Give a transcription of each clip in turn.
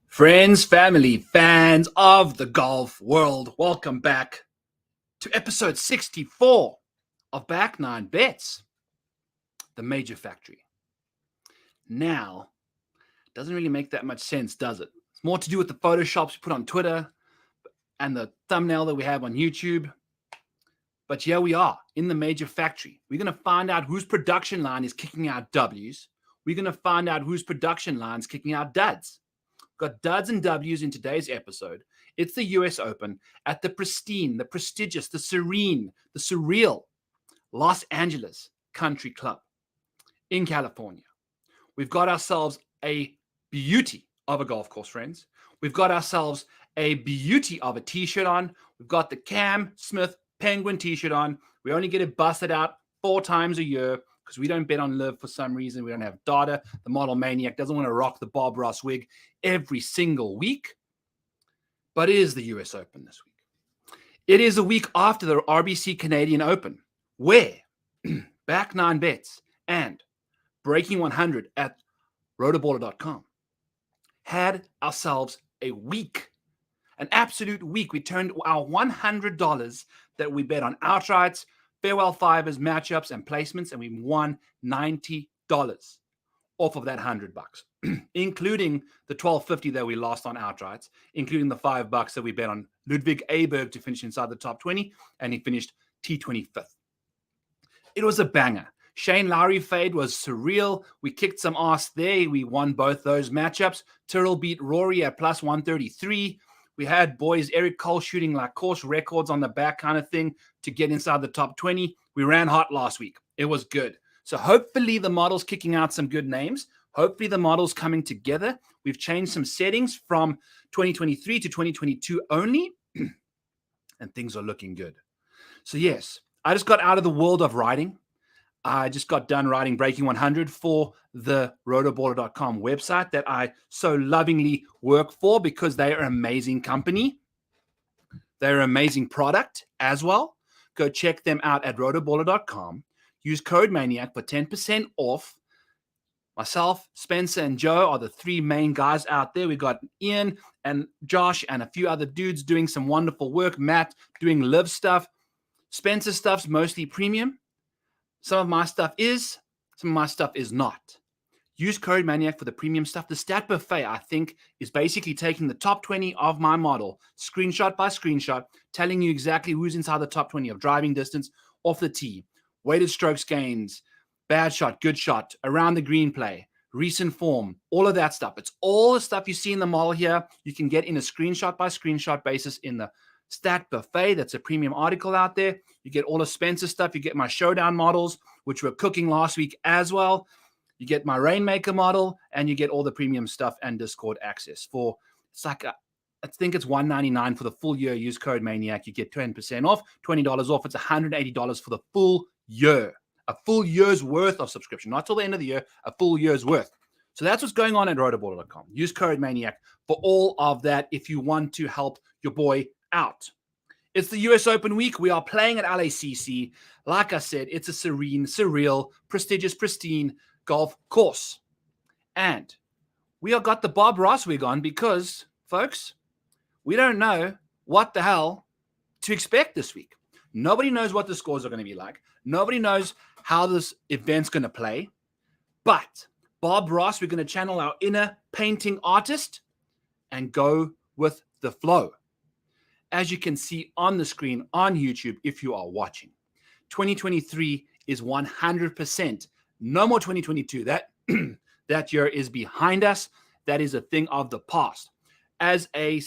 Friends, family, fans of the golf world, welcome back to episode 64 of Back 9 Bets, the Major Factory. Now, doesn't really make that much sense, does it? It's more to do with the photoshops we put on Twitter and the thumbnail that we have on YouTube. But here we are in the Major Factory. We're going to find out whose production line is kicking out W's. We're going to find out whose production line is kicking out duds. Got duds and W's in today's episode. It's the US Open at the pristine, the prestigious, the serene, the surreal Los Angeles Country Club in California. We've got ourselves a beauty of a golf course, friends. We've got ourselves a beauty of a t-shirt on. We've got the Cam Smith Penguin t-shirt on. We only get it busted out 4 times a year because we don't bet on live for some reason. We don't have data. The model maniac doesn't want to rock the Bob Ross wig every single week. But it is the US Open this week. It is a week after the RBC Canadian Open, where Back 9 Bets and Breaking 100 at rotoballer.com had ourselves a week, an absolute week. We turned our $100 that we bet on outrights, farewell fivers, matchups, and placements, and we won $90 off of that $100, including the $12.50 that we lost on outrights, including the $5 that we bet on Ludwig Aberg to finish inside the top 20, and he finished T25th. It was a banger. Shane Lowry fade was surreal. We kicked some ass there. We won both those matchups. Tyrrell beat Rory at plus 133. We had boys Eric Cole shooting like course records on the back kind of thing to get inside the top 20. We ran hot last week. It was good. So hopefully the model's kicking out some good names. Hopefully the model's coming together. We've changed some settings from 2023 to 2022 only, and things are looking good. So yes, I just got out of the world of writing. I just got done writing Breaking 100 for the rotoballer.com website that I so lovingly work for because they are an amazing company. They're an amazing product as well. Go check them out at rotoballer.com. Use code MANIAC for 10% off. Myself, Spencer, and Joe are the 3 main guys out there. We got Ian and Josh and a few other dudes doing some wonderful work. Matt doing live stuff. Spencer's stuff's mostly premium. Some of my stuff is, some of my stuff is not. Use code MANIAC for the premium stuff. The stat buffet, I think, is basically taking the top 20 of my model, screenshot by screenshot, telling you exactly who's inside the top 20 of driving distance, off the tee, weighted strokes gains, bad shot, good shot, around the green play, recent form, all of that stuff. It's all the stuff you see in the model here. You can get in a screenshot by screenshot basis in the Stat Buffet. That's a premium article out there. You get all the Spencer stuff. You get my Showdown models, which were cooking last week as well. You get my Rainmaker model, and you get all the premium stuff and Discord access for, it's like, I think it's $199 for the full year. Use code MANIAC. You get 10% off, $20 off. It's $180 for the full year. A full year's worth of subscription. Not till the end of the year, a full year's worth. So that's what's going on at rotoballer.com. Use code MANIAC for all of that if you want to help your boy out. It's the US Open week. We are playing at LACC. Like I said, it's a serene, surreal, prestigious, pristine golf course. And we have got the Bob Ross wig on because, folks, we don't know what the hell to expect this week. Nobody knows what the scores are going to be like. Nobody knows how this event's going to play. But Bob Ross, we're going to channel our inner painting artist and go with the flow. As you can see on the screen on YouTube, if you are watching, 2023 is 100%. No more 2022. That year is behind us. That is a thing of the past. As a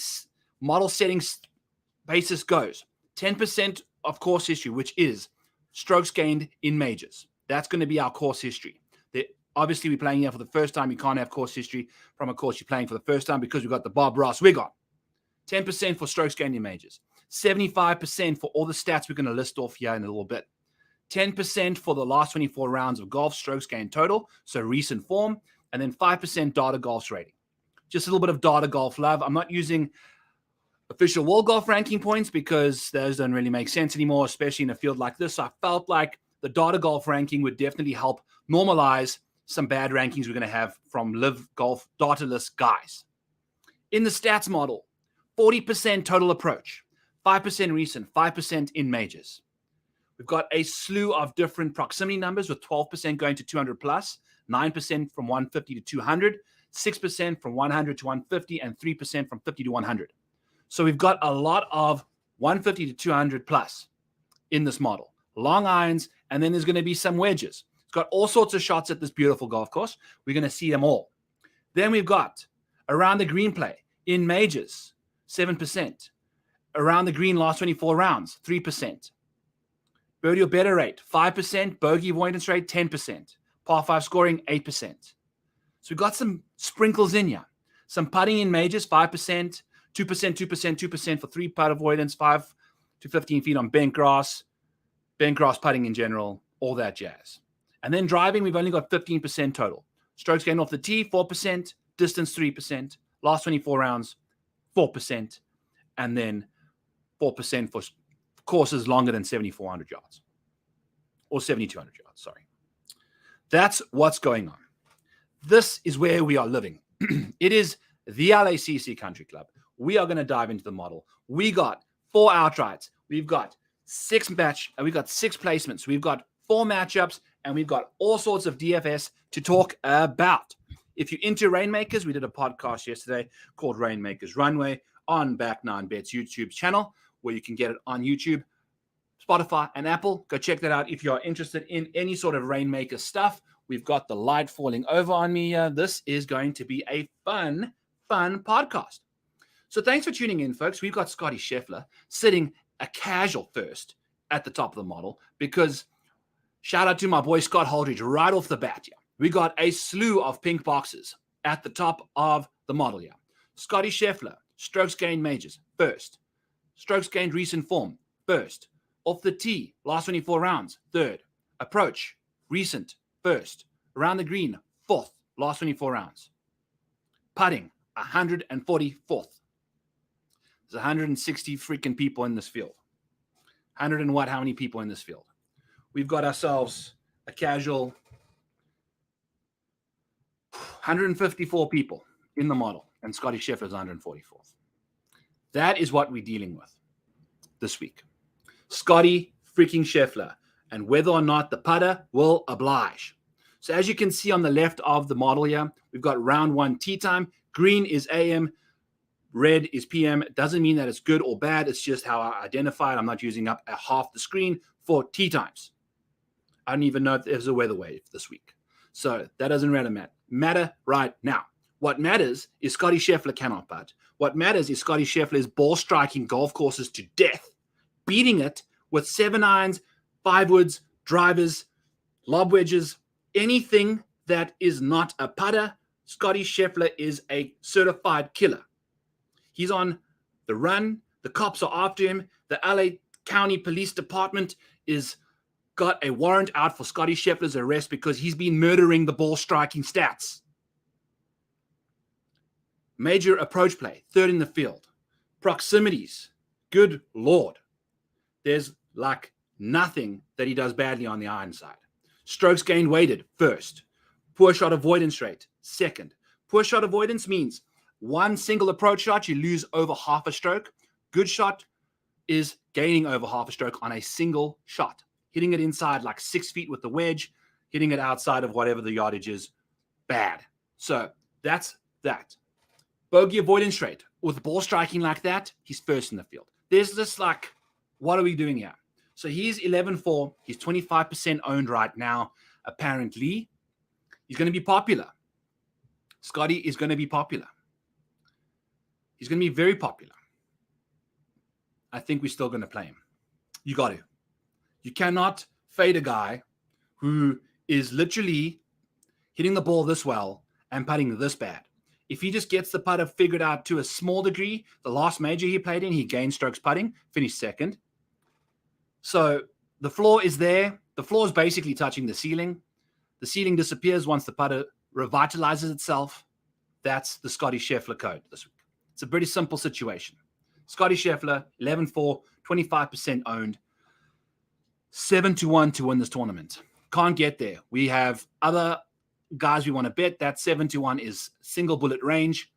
model settings basis goes, 10% of course history, which is strokes gained in majors. That's going to be our course history. Obviously, we're playing here for the first time. You can't have course history from a course you're playing for the first time because we've got the Bob Ross wig on. 10% for strokes gained in majors. 75% for all the stats we're going to list off here in a little bit. 10% for the last 24 rounds of golf strokes gained total, so recent form, and then 5% data golf's rating. Just a little bit of data golf love. I'm not using official world golf ranking points because those don't really make sense anymore, especially in a field like this. So I felt like the data golf ranking would definitely help normalize some bad rankings we're going to have from Live Golf dataless guys. In the stats model, 40% total approach, 5% recent, 5% in majors. We've got a slew of different proximity numbers with 12% going to 200 plus, 9% from 150 to 200, 6% from 100 to 150, and 3% from 50 to 100. So we've got a lot of 150 to 200 plus in this model. Long irons, and then there's going to be some wedges. It's got all sorts of shots at this beautiful golf course. We're going to see them all. Then we've got around the green play in majors, 7%. Around the green last 24 rounds, 3%. Birdie or better rate, 5%. Bogey avoidance rate, 10%. Par 5 scoring, 8%. So we've got some sprinkles in here. Some putting in majors, 5%, 2%, 2%, 2% for 3-putt avoidance, 5 to 15 feet on bent grass putting in general, all that jazz. And then driving, we've only got 15% total. Strokes gained off the tee, 4%. Distance, 3%. Last 24 rounds, 4%. And then 4% for courses longer than 7,400 yards. Or 7,200 yards, sorry. That's what's going on. This is where we are living. It is the LACC Country Club. We are going to dive into the model. We got 4 outrights. We've got 6 placements. We've got 4 matchups, and we've got all sorts of DFS to talk about. If you're into Rainmakers, we did a podcast yesterday called Rainmakers Runway on Back 9 Bets YouTube channel, where you can get it on YouTube, Spotify, and Apple. Go check that out if you are interested in any sort of Rainmaker stuff. We've got the light falling over on me. This is going to be a fun podcast. So thanks for tuning in, folks. We've got Scotty Scheffler sitting a casual first at the top of the model because shout out to my boy Scott Holdridge right off the bat here. We got a slew of pink boxes at the top of the model here. Scotty Scheffler, strokes gained majors, first. Strokes gained recent form, first. Off the tee, last 24 rounds, third. Approach, recent, first. Around the green, fourth, last 24 rounds. Putting, 144th. There's 160 freaking people in this field. 100 and what? How many people in this field? We've got ourselves a casual 154 people in the model, and Scotty Scheffler's 144th. That is what we're dealing with this week. Scotty freaking Scheffler, and whether or not the putter will oblige. So as you can see on the left of the model here, we've got round 1 tee time. Green is AM, red is PM. It doesn't mean that it's good or bad. It's just how I identify it. I'm not using up a half the screen for tee times. I don't even know if there's a weather wave this week. So that doesn't matter right now. What matters is Scotty Scheffler cannot putt. What matters is Scotty Scheffler is ball striking golf courses to death, beating it with 7 irons, 5 woods, drivers, lob wedges, anything that is not a putter. Scotty Scheffler is a certified killer. He's on the run. The cops are after him. The LA County Police Department is got a warrant out for Scotty Scheffler's arrest because he's been murdering the ball striking stats. Major approach play, 3rd in the field. Proximities, good Lord. There's like nothing that he does badly on the iron side. Strokes gained weighted, 1st. Poor shot avoidance rate, 2nd. Poor shot avoidance means 1 single approach shot, you lose over half a stroke. Good shot is gaining over half a stroke on a single shot. Hitting it inside like 6 feet with the wedge, hitting it outside of whatever the yardage is, bad. So that's that. Bogey avoidance rate. With ball striking like that, he's 1st in the field. There's this like, what are we doing here? So he's 11-4. He's 25% owned right now. Apparently, he's going to be popular. Scotty is going to be popular. He's going to be very popular. I think we're still going to play him. You got to. You cannot fade a guy who is literally hitting the ball this well and putting this bad. If he just gets the putter figured out to a small degree, the last major he played in, he gained strokes putting, finished 2nd. So the floor is there. The floor is basically touching the ceiling. The ceiling disappears once the putter revitalizes itself. That's the Scotty Scheffler code this week. It's a pretty simple situation. Scotty Scheffler, 11-4, 25% owned, 7-1 to win this tournament. Can't get there. We have other guys we want to bet. That 7-1 is single bullet range.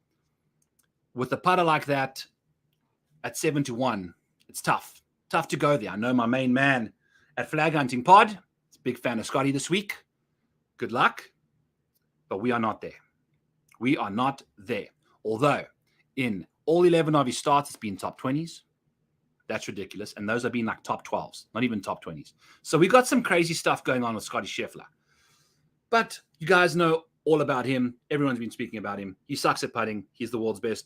With a putter like that at 7-1, it's tough. Tough to go there. I know my main man at Flag Hunting Pod is a big fan of Scotty this week. Good luck. But we are not there. We are not there. Although in all 11 of his starts, it's been top 20s. That's ridiculous. And those have been like top 12s, not even top 20s. So we got some crazy stuff going on with Scotty Scheffler. But you guys know all about him. Everyone's been speaking about him. He sucks at putting. He's the world's best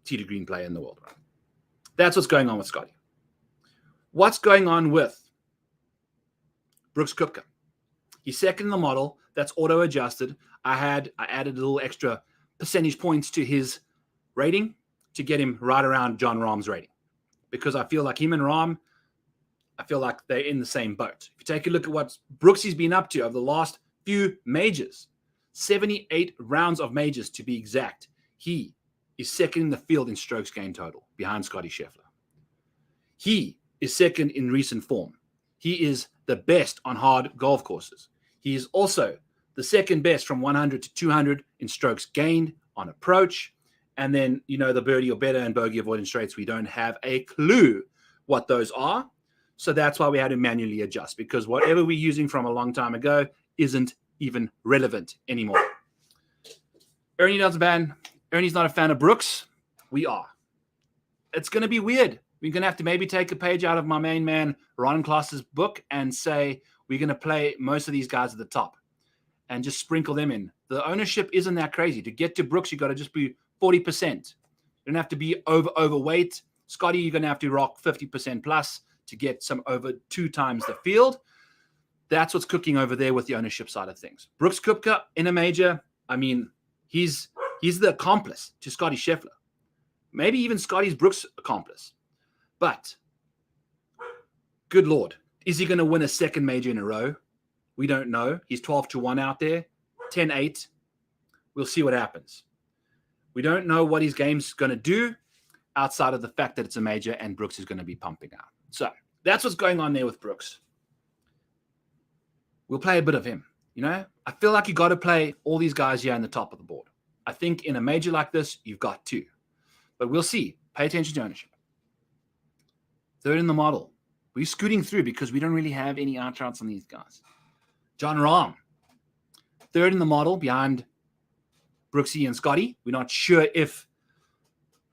tee to green player in the world. Right? That's what's going on with Scotty. What's going on with Brooks Koepka? He's second in the model. That's auto-adjusted. I added a little extra percentage points to his rating to get him right around Jon Rahm's rating. Because I feel like him and Rahm, I feel like they're in the same boat. If you take a look at what Brooksy's been up to over the last few majors, 78 rounds of majors to be exact, he is second in the field in strokes gained total behind Scotty Scheffler. He is second in recent form. He is the best on hard golf courses. He is also the second best from 100 to 200 in strokes gained on approach. And then, the birdie or better and bogey avoidance rates, we don't have a clue what those are. So that's why we had to manually adjust, because whatever we're using from a long time ago isn't even relevant anymore. Ernie doesn't ban. Ernie's not a fan of Brooks. We are. It's going to be weird. We're going to have to maybe take a page out of my main man, Ron Klaas's book, and say we're going to play most of these guys at the top and just sprinkle them in. The ownership isn't that crazy. To get to Brooks, you got to just be 40%. You don't have to be overweight. Scotty, you're going to have to rock 50% plus to get some over 2 times the field. That's what's cooking over there with the ownership side of things. Brooks Koepka in a major, he's the accomplice to Scotty Scheffler. Maybe even Scotty's Brooks' accomplice. But, good Lord, is he going to win a second major in a row? We don't know. He's 12-1 out there, 10-8. We'll see what happens. We don't know what his game's going to do outside of the fact that it's a major and Brooks is going to be pumping out. So that's what's going on there with Brooks. We'll play a bit of him. I feel like you got to play all these guys here in the top of the board. I think in a major like this, you've got 2. But we'll see. Pay attention to ownership. Third in the model. We're scooting through because we don't really have any out-routes on these guys. Jon Rahm. Third in the model behind Brooksy and Scotty. We're not sure if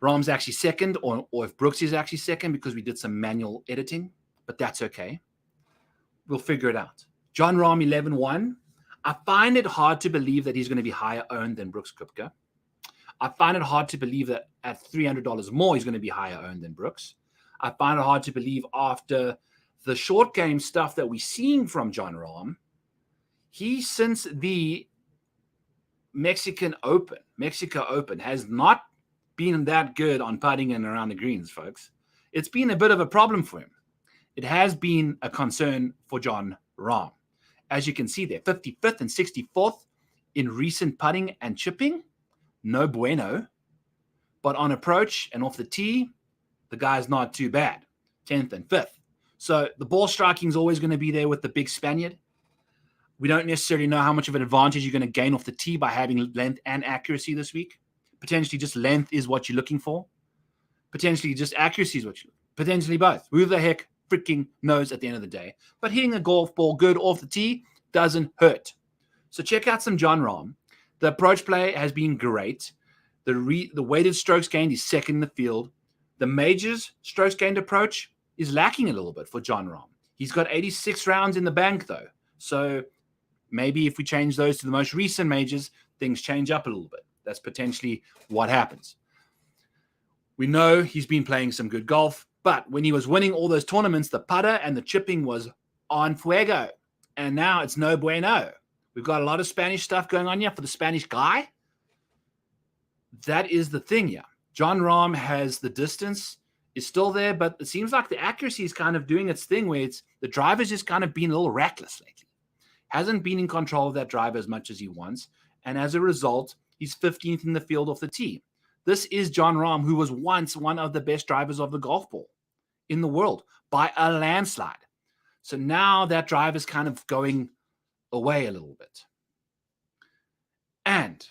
Rahm's actually second or if Brooksy is actually second because we did some manual editing, but that's okay. We'll figure it out. Jon Rahm, 11-1. I find it hard to believe that he's going to be higher owned than Brooks Koepka. I find it hard to believe that at $300 more, he's going to be higher owned than Brooks. I find it hard to believe after the short game stuff that we're seeing from Jon Rahm, he, since the Mexico Open, has not been that good on putting and around the greens, folks. It's been a bit of a problem for him. It has been a concern for Jon Rahm. As you can see there, 55th and 64th in recent putting and chipping. No bueno. But on approach and off the tee, the guy's not too bad. 10th and 5th. So the ball striking is always going to be there with the big Spaniard. We don't necessarily know how much of an advantage you're going to gain off the tee by having length and accuracy this week. Potentially just length is what you're looking for. Potentially just accuracy is what you're looking for. Potentially both. Who the heck freaking knows at the end of the day. But hitting a golf ball good off the tee doesn't hurt. So check out some Jon Rahm. The approach play has been great. The weighted strokes gained is second in the field. The majors strokes gained approach is lacking a little bit for Jon Rahm. He's got 86 rounds in the bank though. So maybe if we change those to the most recent majors, things change up a little bit. That's potentially what happens. We know he's been playing some good golf, but when he was winning all those tournaments, the putter and the chipping was on fuego. And now it's no bueno. We've got a lot of Spanish stuff going on here for the Spanish guy. That is the thing here. Jon Rahm has the distance, is still there, but it seems like the accuracy is kind of doing its thing where the driver's just kind of been a little reckless lately. Hasn't been in control of that driver as much as he wants. And as a result, he's 15th in the field off the tee. This is Jon Rahm, who was once one of the best drivers of the golf ball in the world by a landslide. So now that drive is kind of going away a little bit. And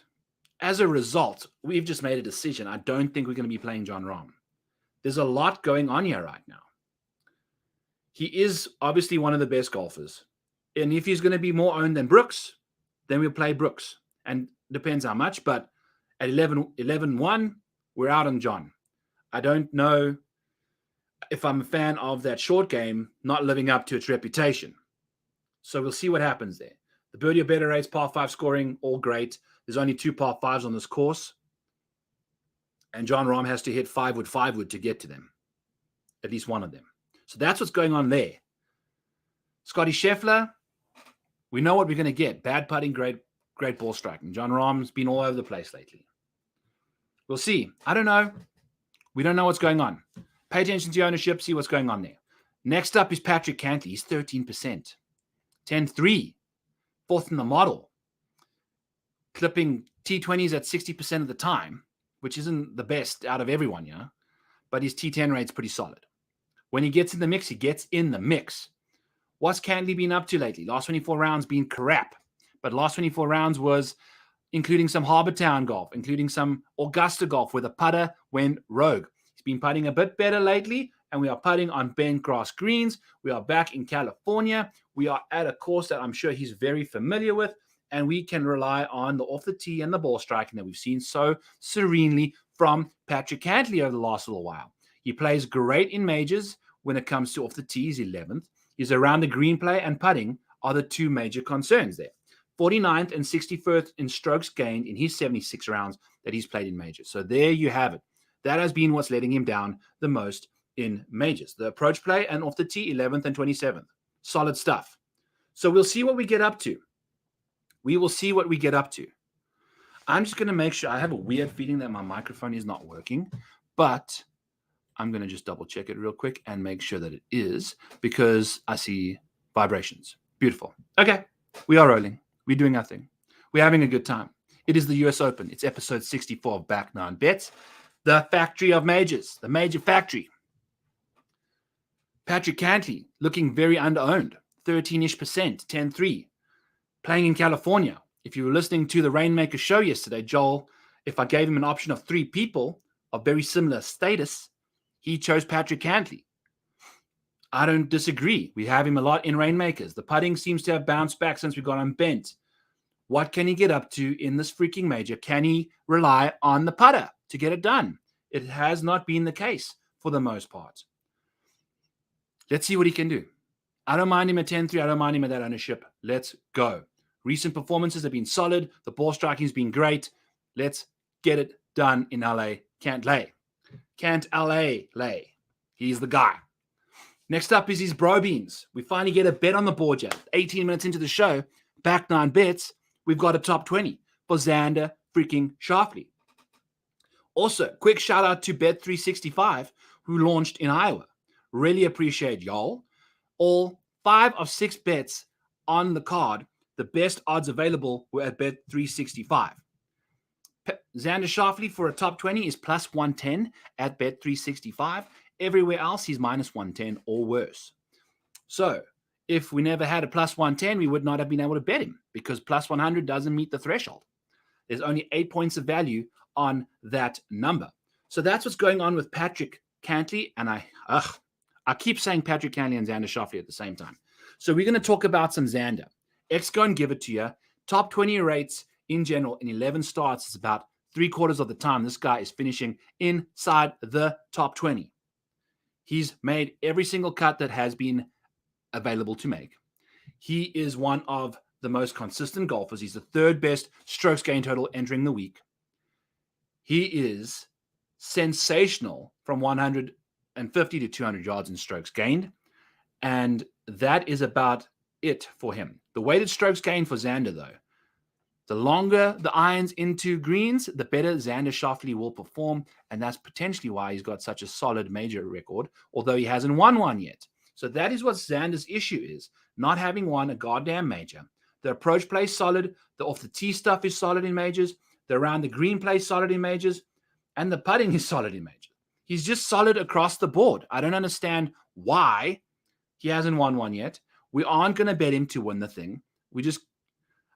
as a result, we've just made a decision. I don't think we're going to be playing Jon Rahm. There's a lot going on here right now. He is obviously one of the best golfers. And if he's going to be more owned than Brooks, then we'll play Brooks. And depends how much, but at 11-1, we're out on John. I don't know if I'm a fan of that short game not living up to its reputation. So we'll see what happens there. The birdie or better rates, par 5 scoring, all great. There's only 2 par 5s on this course. And Jon Rahm has to hit 5 wood to get to them. At least one of them. So that's what's going on there. Scotty Scheffler, we know what we're going to get. Bad putting, great ball striking. Jon Rahm's been all over the place lately. We'll see. I don't know. We don't know what's going on. Pay attention to your ownership, see what's going on there. Next up is Patrick Cantley. He's 13%. 10-3. Fourth in the model. Clipping T20s at 60% of the time, which isn't the best out of everyone, yeah? But his T10 rate's pretty solid. When he gets in the mix, he gets in the mix. What's Cantley been up to lately? Last 24 rounds been crap. But last 24 rounds was including some Harbour Town golf, including some Augusta golf where the putter went rogue. He's been putting a bit better lately, and we are putting on bent grass greens. We are back in California. We are at a course that I'm sure he's very familiar with, and we can rely on the off the tee and the ball striking that we've seen so serenely from Patrick Cantley over the last little while. He plays great in majors when it comes to off the tee. He's 11th. He's around the green play and putting are the 2 major concerns there. 49th and 61st in strokes gained in his 76 rounds that he's played in majors. So there you have it. That has been what's letting him down the most in majors. The approach play and off the tee, 11th and 27th. Solid stuff. So we'll see what we get up to. We will see what we get up to. I'm just going to make sure. I have a weird feeling that my microphone is not working, but I'm going to just double check it real quick and make sure that it is because I see vibrations. Beautiful. Okay. We are rolling. We're doing our thing. We're having a good time. It is the US Open. It's episode 64 of Back 9 Bets, the factory of majors, the major factory. Patrick Cantley looking very underowned, 13-ish%, 10-3. Playing in California. If you were listening to the Rainmaker show yesterday, Joel, if I gave him an option of 3 people of very similar status, he chose Patrick Cantley. I don't disagree. We have him a lot in Rainmakers. The putting seems to have bounced back since we got him bent. What can he get up to in this freaking major? Can he rely on the putter to get it done? It has not been the case for the most part. Let's see what he can do. I don't mind him at 10-3. I don't mind him at that ownership. Let's go. Recent performances have been solid. The ball striking has been great. Let's get it done in LA. Can't LA. He's the guy. Next up is his bro beans. We finally get a bet on the board yet. 18 minutes into the show, Back 9 Bets, we've got a top 20 for Xander freaking Schauffele. Also, quick shout out to Bet365, who launched in Iowa. Really appreciate y'all. All 5 of 6 bets on the card, the best odds available were at Bet365. Xander Schauffele for a top 20 is plus 110 at Bet365. Everywhere else, he's minus 110 or worse. So if we never had a plus 110, we would not have been able to bet him because plus 100 doesn't meet the threshold. There's only 8 points of value on that number. So that's what's going on with Patrick Cantley. And I keep saying Patrick Cantley and Xander Schauffele at the same time. So we're going to talk about some Xander. X go and give it to you. Top 20 rates in general in 11 starts is about 3/4 of the time this guy is finishing inside the top 20. He's made every single cut that has been available to make. He is one of the most consistent golfers. He's the 3rd best strokes gain total entering the week. He is sensational from 150 to 200 yards in strokes gained. And that is about it for him. The weighted strokes gained for Xander, though, the longer the irons into greens, the better Xander Schauffele will perform, and that's potentially why he's got such a solid major record, although he hasn't won one yet. So that is what Xander's issue is, not having won a goddamn major. The approach play is solid, the off-the-tee stuff is solid in majors, the around the green play is solid in majors, and the putting is solid in majors. He's just solid across the board. I don't understand why he hasn't won one yet. We aren't going to bet him to win the thing.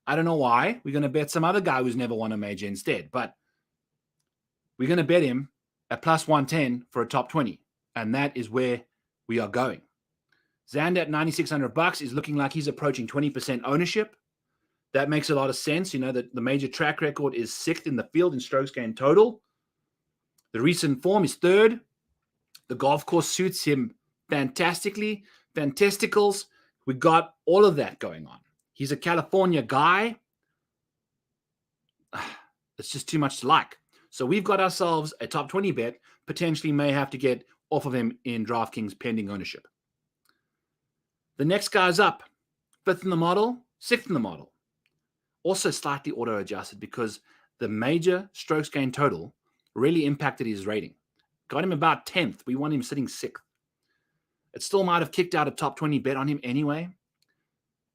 I don't know why. We're going to bet some other guy who's never won a major instead, but we're going to bet him at plus 110 for a top 20. And that is where we are going. Xander at $9,600 is looking like he's approaching 20% ownership. That makes a lot of sense. You know that the major track record is 6th in the field in strokes gained total. The recent form is 3rd. The golf course suits him fantastically. Fantasticals. We got all of that going on. He's a California guy. It's just too much to like. So we've got ourselves a top 20 bet. Potentially may have to get off of him in DraftKings pending ownership. The next guy's up. 5th in the model, 6th in the model. Also slightly auto-adjusted because the major strokes gained total really impacted his rating. Got him about 10th. We want him sitting 6th. It still might have kicked out a top 20 bet on him anyway.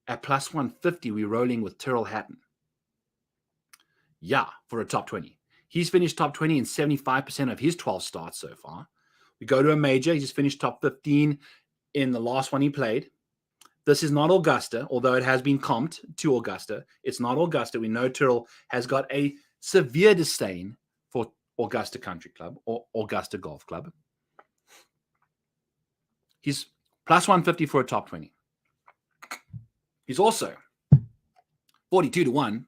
At plus 150, we're rolling with Tyrrell Hatton. Yeah, for a top 20. He's finished top 20 in 75% of his 12 starts so far. We go to a major. He just finished top 15 in the last one he played. This is not Augusta, although it has been comped to Augusta. It's not Augusta. We know Tyrrell has got a severe disdain for Augusta Country Club or Augusta Golf Club. He's plus 150 for a top 20. He's also 42-1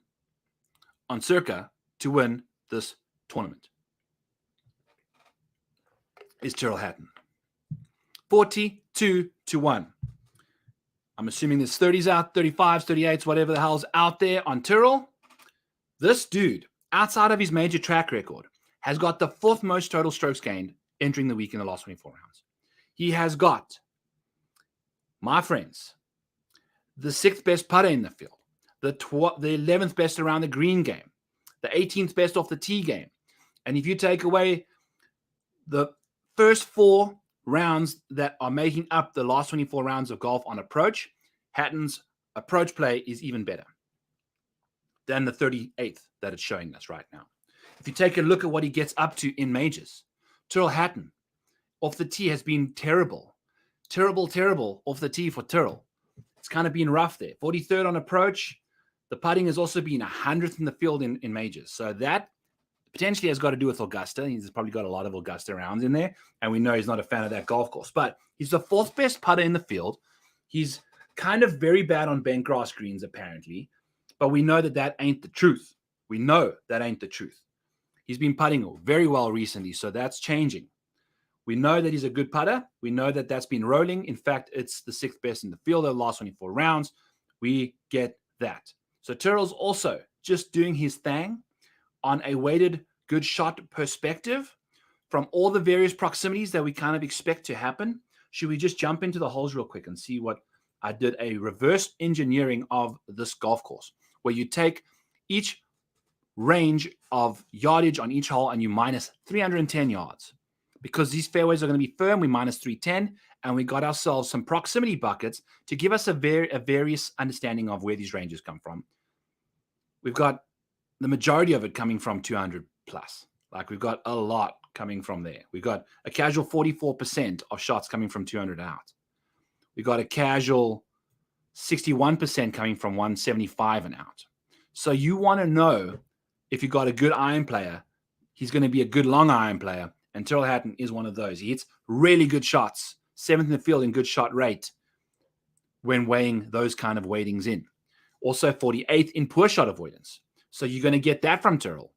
on Circa to win this tournament. Is Tyrrell Hatton. 42-1. I'm assuming there's 30s out, 35s, 38s, whatever the hell's out there on Tyrrell. This dude, outside of his major track record, has got the 4th most total strokes gained entering the week in the last 24 rounds. He has got, my friends, the 6th best putter in the field, the 11th best around the green game, the 18th best off the tee game. And if you take away the first 4 rounds that are making up the last 24 rounds of golf on approach, Hatton's approach play is even better than the 38th that it's showing us right now. If you take a look at what he gets up to in majors, Tyrrell Hatton off the tee has been terrible. Terrible off the tee for Tyrrell. It's kind of been rough there. 43rd on approach. The putting has also been 100th in the field in majors. So that potentially has got to do with Augusta. He's probably got a lot of Augusta rounds in there, and we know he's not a fan of that golf course. But he's the 4th best putter in the field. He's kind of very bad on bent grass greens, apparently, but we know that ain't the truth. We know that ain't the truth. He's been putting very well recently, so that's changing. We know that he's a good putter. We know that that's been rolling. In fact, it's the 6th best in the field over the last 24 rounds. We get that. So Tyrrell's also just doing his thing on a weighted good shot perspective from all the various proximities that we kind of expect to happen. Should we just jump into the holes real quick and see what I did? A reverse engineering of this golf course where you take each range of yardage on each hole and you minus 310 yards. Because these fairways are going to be firm, we minus 310, and we got ourselves some proximity buckets to give us a various understanding of where these ranges come from. We've got the majority of it coming from 200 plus. Like we've got a lot coming from there. We've got a casual 44% of shots coming from 200 out. We've got a casual 61% coming from 175 and out. So you want to know if you've got a good iron player, he's going to be a good long iron player. And Tyrrell Hatton is one of those. He hits really good shots, 7th in the field in good shot rate when weighing those kind of weightings in. Also 48th in poor shot avoidance. So you're going to get that from Tyrrell.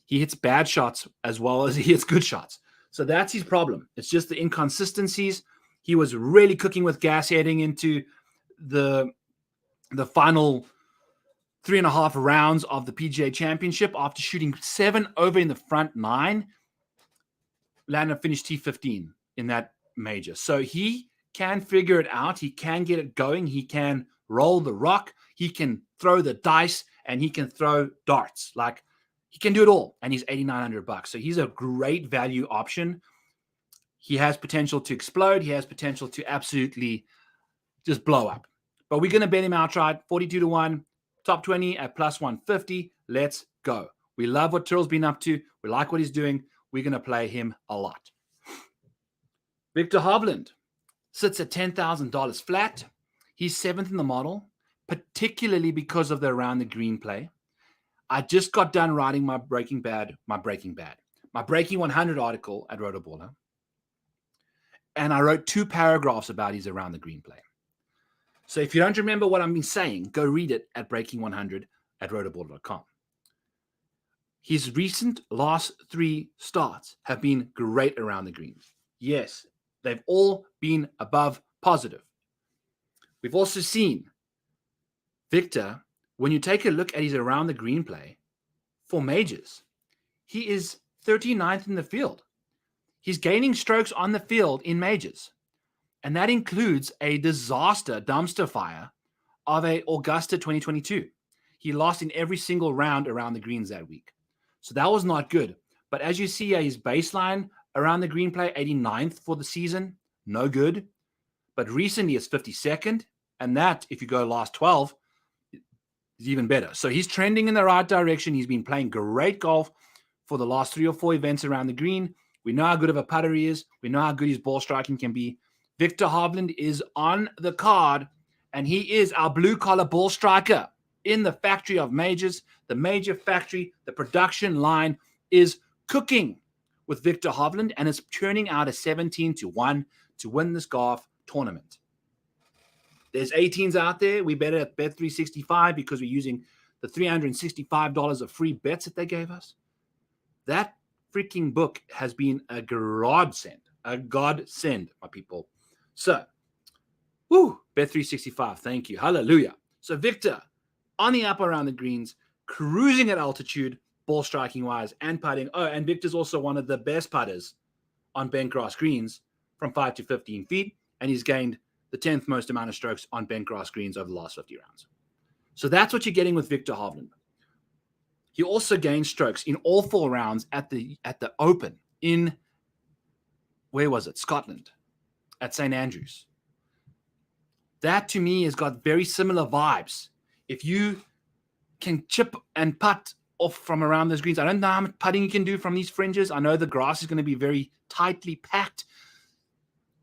He hits bad shots as well as he hits good shots. So that's his problem. It's just the inconsistencies. He was really cooking with gas heading into the final 3.5 rounds of the PGA Championship after shooting 7 over in the front 9. Landon finished T15 in that major. So he can figure it out. He can get it going. He can roll the rock. He can throw the dice and he can throw darts. Like he can do it all. And he's $8,900. So he's a great value option. He has potential to explode. He has potential to absolutely just blow up. But we're going to bet him outright. 42-1, top 20 at plus 150. Let's go. We love what Tyrrell's been up to. We like what he's doing. We're going to play him a lot. Victor Hovland sits at $10,000 flat. He's 7th in the model. particularly because of the around the green play. I just got done writing my Breaking 100 article at Rotoballer, and I wrote 2 paragraphs about his around the green play. So if you don't remember what I've been saying, go read it at Breaking 100 at rotoballer.com. His recent last 3 starts have been great around the greens. Yes, they've all been above positive. We've also seen Victor, when you take a look at his around the green play for majors, he is 39th in the field. He's gaining strokes on the field in majors. And that includes a disaster dumpster fire of a Augusta 2022. He lost in every single round around the greens that week. So that was not good. But as you see, his baseline around the green play, 89th for the season, no good. But recently it's 52nd. And that, if you go last 12, is even better. So he's trending in the right direction. He's been playing great golf for the last 3 or 4 events around the green. We know how good of a putter he is. We know how good his ball striking can be. Victor Hovland is on the card, and he is our blue-collar ball striker in the factory of majors. The major factory, the production line is cooking with Victor Hovland, and it's churning out a 17-1 to win this golf tournament. There's 18s out there. We bet it at Bet365 because we're using the $365 of free bets that they gave us. That freaking book has been a godsend, my people. So, Bet365, thank you. Hallelujah. So Victor, on the up around the greens, cruising at altitude, ball striking wise and putting. Oh, and Victor's also one of the best putters on bent grass greens from 5 to 15 feet. And he's gained the 10th most amount of strokes on bent grass greens over the last 50 rounds. So that's what you're getting with Victor Hovland. He also gained strokes in all 4 rounds at the Open in, where was it? Scotland, at St. Andrews. That to me has got very similar vibes. If you can chip and putt off from around those greens, I don't know how much putting you can do from these fringes. I know the grass is going to be very tightly packed.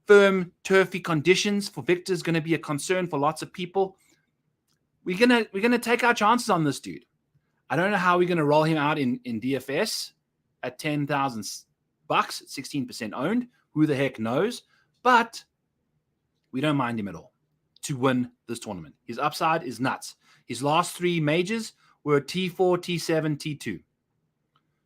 Firm, turfy conditions for Victor is going to be a concern for lots of people. We're gonna take our chances on this dude. I don't know how we're going to roll him out in DFS at $10,000, 16% owned. Who the heck knows? But we don't mind him at all to win this tournament. His upside is nuts. His last 3 majors were T4, T7, T2.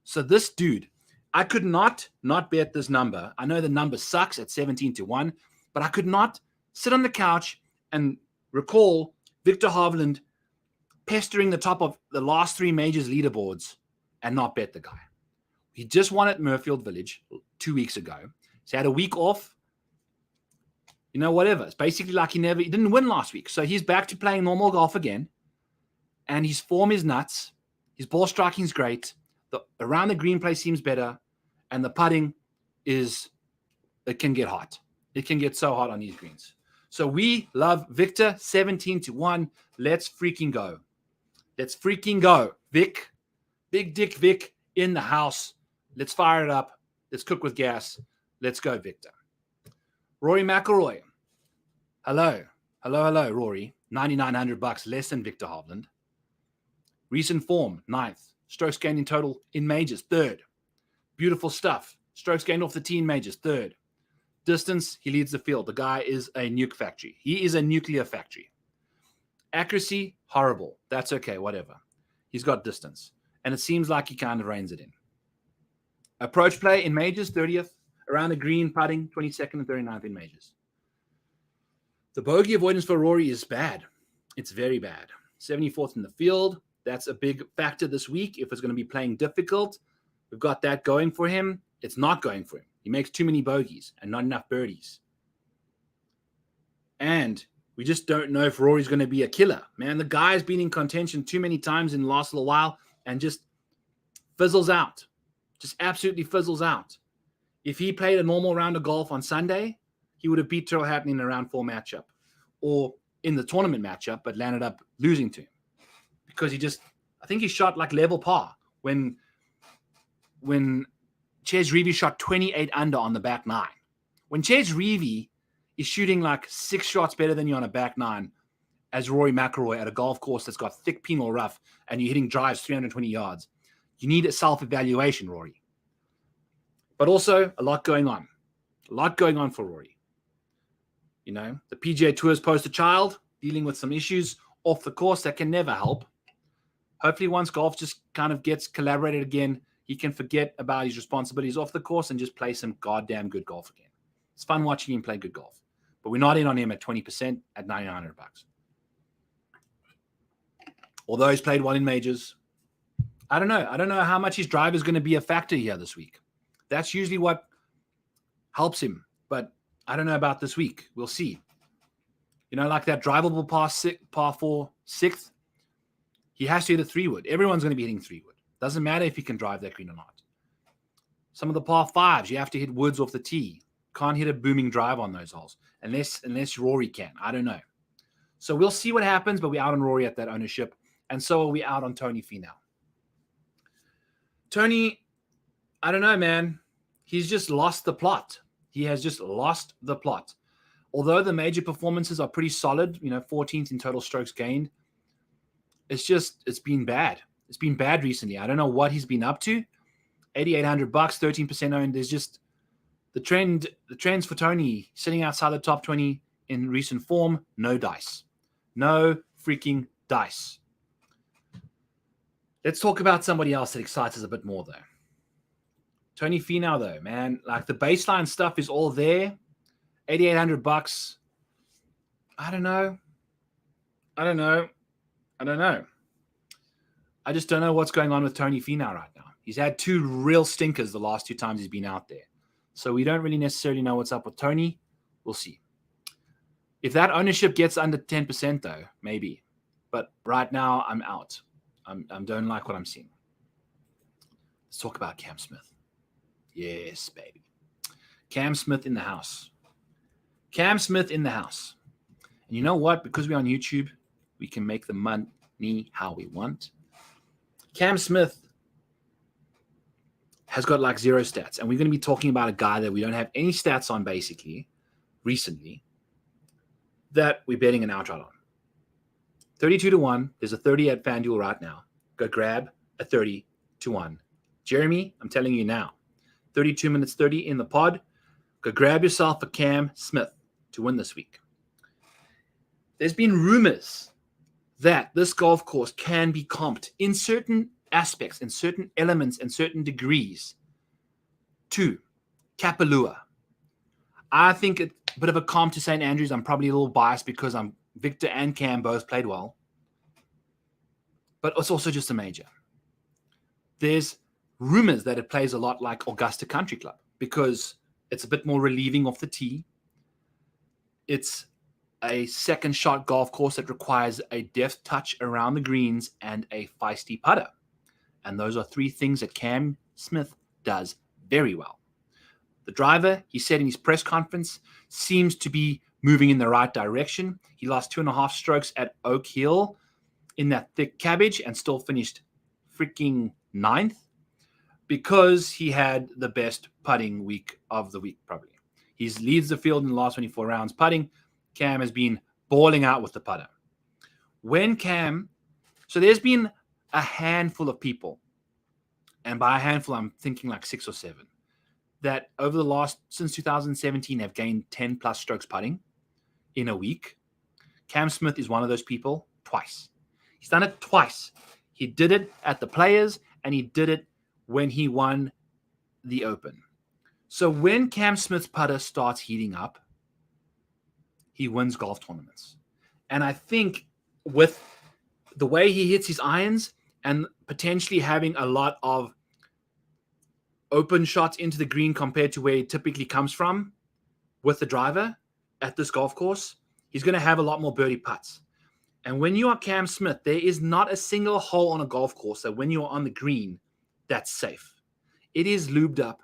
So this dude, I could not bet this number. I know the number sucks at 17-1, but I could not sit on the couch and recall Victor Hovland pestering the top of the last 3 majors leaderboards and not bet the guy. He just won at Murfield Village 2 weeks ago. So he had a week off. You know, whatever. It's basically like he didn't win last week. So he's back to playing normal golf again. And his form is nuts. His ball striking is great. The around the green play seems better. And the putting it can get hot. It can get so hot on these greens. So we love Victor, 17-1. Let's freaking go. Let's freaking go. Vic, Big Dick Vic in the house. Let's fire it up. Let's cook with gas. Let's go, Victor. Rory McIlroy. Hello, Rory. $9,900 less than Victor Hovland. Recent form, 9th. Strokes gained in total in majors, 3rd. Beautiful stuff. Strokes gained off the tee in majors, 3rd. Distance, he leads the field. The guy is a nuke factory. He is a nuclear factory. Accuracy, horrible. That's okay, whatever. He's got distance. And it seems like he kind of reins it in. Approach play in majors, 30th. Around the green, putting, 22nd and 39th in majors. The bogey avoidance for Rory is bad. It's very bad. 74th in the field. That's a big factor this week. If it's going to be playing difficult, we've got that going for him. It's not going for him. He makes too many bogeys and not enough birdies. And we just don't know if Rory's going to be a killer. Man, the guy's been in contention too many times in the last little while and just fizzles out. Just absolutely fizzles out. If he played a normal round of golf on Sunday, he would have beat Tyrrell Hatton in a round 4 matchup or in the tournament matchup, but landed up losing to him because I think he shot like level par when Ches Reavie shot 28 under on the back 9. When Ches Reavie is shooting like 6 shots better than you on a back 9 as Rory McIlroy at a golf course that's got thick penal rough and you're hitting drives 320 yards. You need a self-evaluation, Rory. But also a lot going on. A lot going on for Rory. You know, the PGA Tour's poster child, dealing with some issues off the course that can never help. Hopefully once golf just kind of gets collaborated again, he can forget about his responsibilities off the course and just play some goddamn good golf again. It's fun watching him play good golf. But we're not in on him at 20% at $9,900. Although he's played well in majors. I don't know. I don't know how much his drive is going to be a factor here this week. That's usually what helps him. But I don't know about this week. We'll see. You know, like that drivable par 4 sixth, he has to hit a 3-wood. Everyone's going to be hitting 3-wood. Doesn't matter if he can drive that green or not. Some of the par 5s, you have to hit woods off the tee. Can't hit a booming drive on those holes unless Rory can. I don't know. So we'll see what happens, but we're out on Rory at that ownership. And so are we out on Tony Finau. Tony, I don't know, man. He's just lost the plot. He has just lost the plot. Although the major performances are pretty solid, 14th in total strokes gained, it's been bad. It's been bad recently. I don't know what he's been up to. $8,800, 13% owned. There's just the trends for Tony sitting outside the top 20 in recent form. No dice. No freaking dice. Let's talk about somebody else that excites us a bit more, though. Tony Finau, though, man. Like, the baseline stuff is all there. $8,800. I don't know. I just don't know what's going on with Tony Finau right now. He's had 2 real stinkers the last 2 times he's been out there. So we don't really necessarily know what's up with Tony. We'll see. If that ownership gets under 10%, though, maybe. But right now, I'm out. I don't like what I'm seeing. Let's talk about Cam Smith. Yes, baby. Cam Smith in the house. Cam Smith in the house. And you know what? Because we're on YouTube, we can make the money how we want. Cam Smith has got like 0 stats. And we're going to be talking about a guy that we don't have any stats on, basically, recently, that we're betting an outright on. 32-1. There's a 30 at FanDuel right now. Go grab a 30-1. Jeremy, I'm telling you now. 32 minutes 30 in the pod. Go grab yourself a Cam Smith to win this week. There's been rumors that this golf course can be comped in certain aspects, in certain elements, and certain degrees to Kapalua. I think it's a bit of a comp to St. Andrews. I'm probably a little biased because Victor and Cam both played well. But it's also just a major. There's rumors that it plays a lot like Augusta Country Club because it's a bit more relieving off the tee. It's a second shot golf course that requires a deft touch around the greens and a feisty putter. And those are 3 things that Cam Smith does very well. The driver, he said in his press conference, seems to be moving in the right direction. He lost 2.5 strokes at Oak Hill in that thick cabbage and still finished freaking 9th because he had the best putting week of the week, probably. He leads the field in the last 24 rounds putting. Cam has been balling out with the putter. So there's been a handful of people, and by a handful, I'm thinking like 6 or 7, that over the since 2017 have gained 10 plus strokes putting in a week. Cam Smith is one of those people twice. He's done it twice. He did it at the Players, and he did it when he won the Open. So when Cam Smith's putter starts heating up, he wins golf tournaments. And I think with the way he hits his irons and potentially having a lot of open shots into the green compared to where he typically comes from with the driver at this golf course, he's going to have a lot more birdie putts. And when you are Cam Smith, there is not a single hole on a golf course that when you are on the green, that's safe. It is lubed up.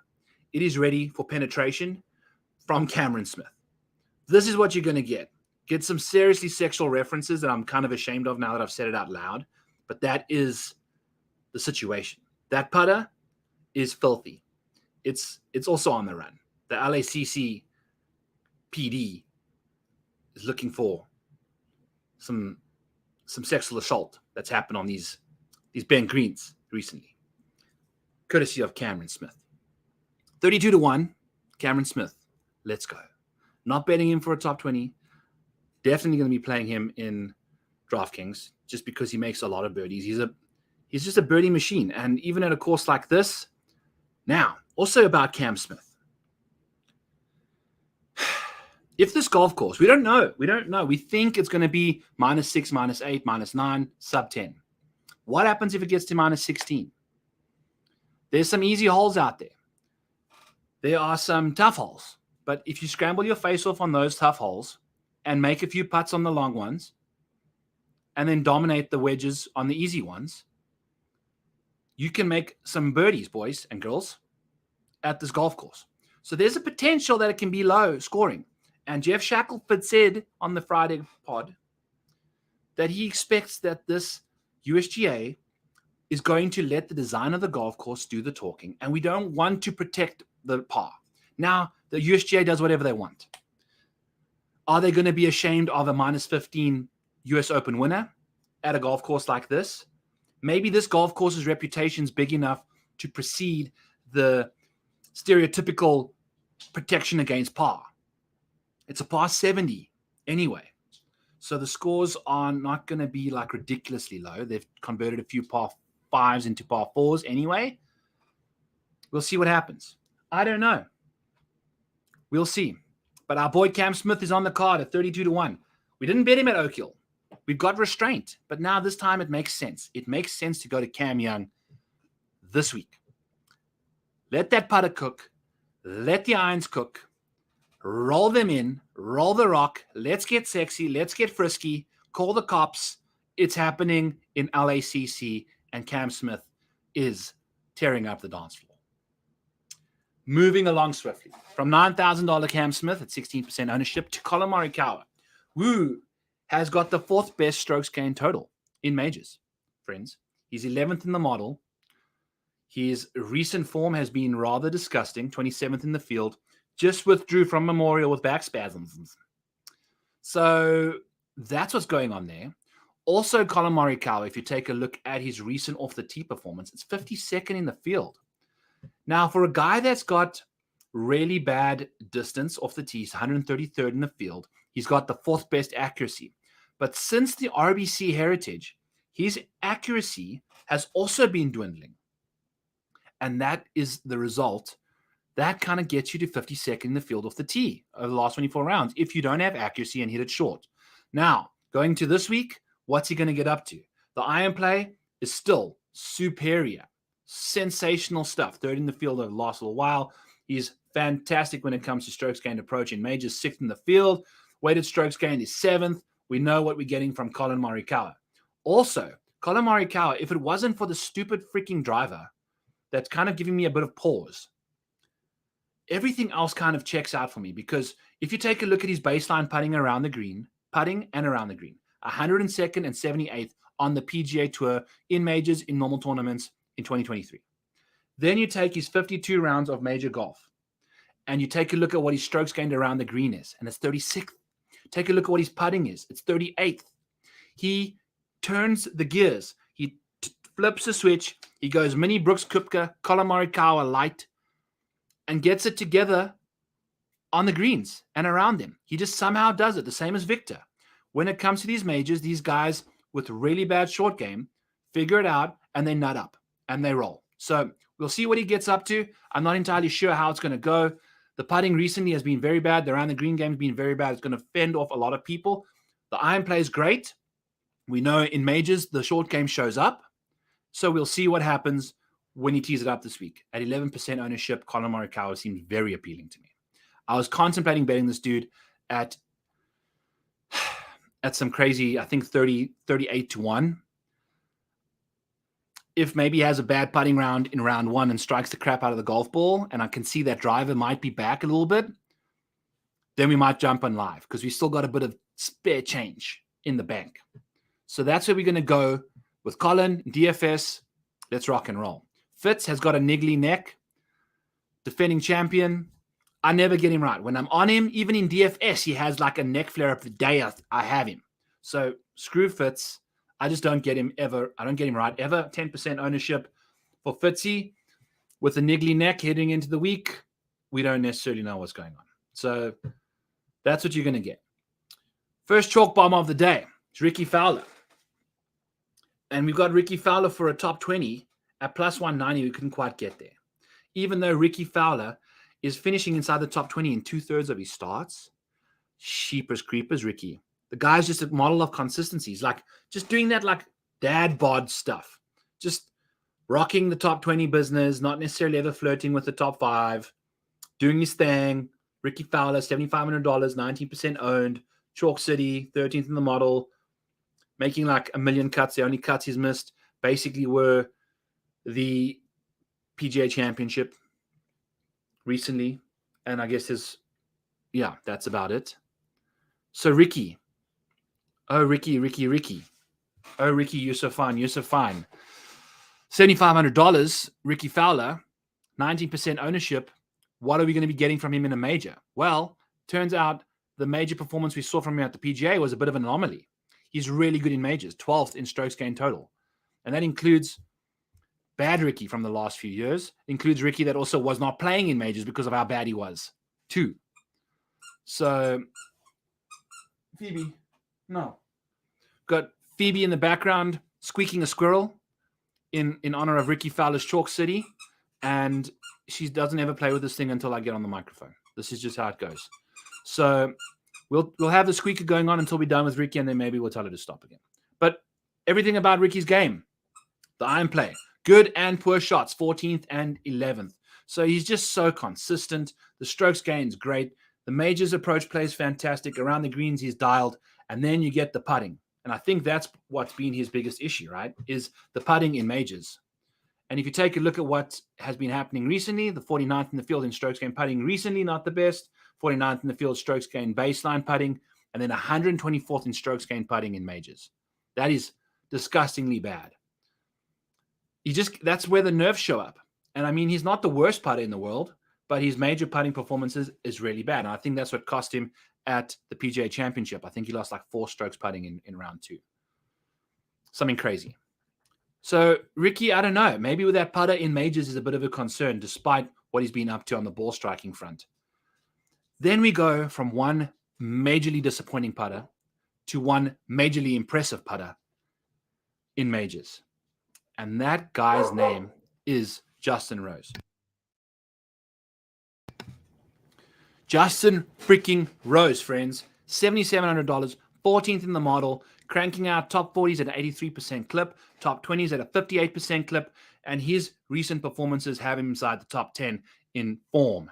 It is ready for penetration from Cameron Smith. This is what you're going to get. Get some seriously sexual references that I'm kind of ashamed of now that I've said it out loud. But that is the situation. That putter is filthy. It's also on the run. The LACC PD is looking for some some sexual assault that's happened on these bent greens recently, courtesy of Cameron Smith. 32-1, Cameron Smith. Let's go. Not betting him for a top 20. Definitely going to be playing him in DraftKings just because he makes a lot of birdies. He's just a birdie machine. And even at a course like this, now, also about Cam Smith. If this golf course, we don't know. We think it's going to be -6, -8, -9, sub 10. What happens if it gets to -16? There's some easy holes out there. There are some tough holes. But if you scramble your face off on those tough holes and make a few putts on the long ones and then dominate the wedges on the easy ones, you can make some birdies, boys and girls, at this golf course. So there's a potential that it can be low scoring. And Jeff Shackelford said on the Friday pod that he expects that this USGA is going to let the design of the golf course do the talking. And we don't want to protect the par. Now, the USGA does whatever they want. Are they going to be ashamed of a -15 US Open winner at a golf course like this? Maybe this golf course's reputation is big enough to precede the stereotypical protection against par. It's a par 70 anyway. So the scores are not going to be like ridiculously low. They've converted a few par 5s into par 4s anyway. We'll see what happens. I don't know. We'll see. But our boy Cam Smith is on the card at 32-1. We didn't bet him at Oak Hill. We've got restraint. But now this time it makes sense. It makes sense to go to Cam Young this week. Let that putter cook. Let the irons cook. Roll them in. Roll the rock. Let's get sexy. Let's get frisky. Call the cops. It's happening in LACC. And Cam Smith is tearing up the dance floor. Moving along swiftly. From $9,000 Cam Smith at 16% ownership to Colin Morikawa, who has got the 4th best strokes gained total in majors, friends. He's 11th in the model. His recent form has been rather disgusting, 27th in the field. Just withdrew from Memorial with back spasms. So that's what's going on there. Also, Colin Morikawa, if you take a look at his recent off-the-tee performance, it's 52nd in the field. Now, for a guy that's got really bad distance off the tee, he's 133rd in the field. He's got the 4th best accuracy. But since the RBC heritage, his accuracy has also been dwindling. And that is the result. That kind of gets you to 52nd in the field off the tee over the last 24 rounds if you don't have accuracy and hit it short. Now, going to this week, what's he going to get up to? The iron play is still superior. Sensational stuff. 3rd in the field over the last little while. He's fantastic when it comes to strokes gained approach in majors. 6th in the field. Weighted strokes gained is 7th. We know what we're getting from Colin Morikawa. Also, Colin Morikawa, if it wasn't for the stupid freaking driver that's kind of giving me a bit of pause, everything else kind of checks out for me, because if you take a look at his baseline putting and around the green, 102nd and 78th on the PGA Tour in majors, in normal tournaments in 2023. Then you take his 52 rounds of major golf and you take a look at what his strokes gained around the green is, and it's 36th. Take a look at what his putting is. It's 38th. He turns the gears. He flips the switch. He goes mini Brooks Koepka, Colin Morikawa light, and gets it together on the greens and around them. He just somehow does it, the same as Victor. When it comes to these majors, these guys with really bad short game figure it out and they nut up and they roll. So we'll see what he gets up to. I'm not entirely sure how it's going to go. The putting recently has been very bad. The around the green game has been very bad. It's going to fend off a lot of people. The iron play is great. We know in majors, the short game shows up. So we'll see what happens when he tees it up this week. At 11% ownership, Colin Morikawa seems very appealing to me. I was contemplating betting this dude at some crazy, I think 38-1. If maybe he has a bad putting round in round 1 and strikes the crap out of the golf ball, and I can see that driver might be back a little bit, then we might jump on live, because we still got a bit of spare change in the bank. So that's where we're going to go with Colin, DFS. Let's rock and roll. Fitz has got a niggly neck. Defending champion. I never get him right. When I'm on him, even in DFS, he has like a neck flare-up the day I have him. So screw Fitz. I just don't get him ever. I don't get him right ever. 10% ownership for Fitzy with a niggly neck heading into the week. We don't necessarily know what's going on. So that's what you're going to get. First chalk bomb of the day is Ricky Fowler. And we've got Ricky Fowler for a top 20 at plus 190. We couldn't quite get there. Even though Ricky Fowler is finishing inside the top 20 in 2/3 of his starts. Sheepers creepers, Ricky. The guy's just a model of consistency. He's like just doing that like dad bod stuff. Just rocking the top 20 business, not necessarily ever flirting with the top 5. Doing his thing. Ricky Fowler, $7,500, 19% owned. Chalk City, 13th in the model. Making like a million cuts. The only cuts he's missed basically were the PGA Championship recently. And I guess that's about it. So Ricky. Oh, Ricky. Oh, Ricky, you're so fine. $7,500, Ricky Fowler, 19% ownership. What are we going to be getting from him in a major? Well, turns out the major performance we saw from him at the PGA was a bit of an anomaly. He's really good in majors, 12th in strokes gained total. And that includes bad Ricky from the last few years. It includes Ricky that also was not playing in majors because of how bad he was, too. So, Phoebe, no. Got Phoebe in the background squeaking a squirrel in honor of Ricky Fowler's Chalk City. And she doesn't ever play with this thing until I get on the microphone. This is just how it goes. So we'll have the squeaker going on until we're done with Ricky, and then maybe we'll tell her to stop again. But everything about Ricky's game, the iron play, good and poor shots, 14th and 11th. So he's just so consistent. The strokes gain's great. The majors approach play is fantastic. Around the greens, he's dialed. And then you get the putting. And I think that's what's been his biggest issue, right, is the putting in majors. And if you take a look at what has been happening recently, the 49th in the field in strokes gained putting recently, not the best. 49th in the field strokes gained baseline putting, and then 124th in strokes gained putting in majors. That is disgustingly bad. That's where the nerves show up. And I mean, he's not the worst putter in the world, but his major putting performances is really bad. And I think that's what cost him at the PGA Championship. I think he lost like 4 strokes putting in round 2. Something crazy. So, Ricky, I don't know. Maybe with that putter in majors is a bit of a concern, despite what he's been up to on the ball striking front. Then we go from one majorly disappointing putter to one majorly impressive putter in majors. And that guy's name is Justin Rose. Justin freaking Rose, friends. $7,700, 14th in the model, cranking out top 40s at an 83% clip, top 20s at a 58% clip, and his recent performances have him inside the top 10 in form.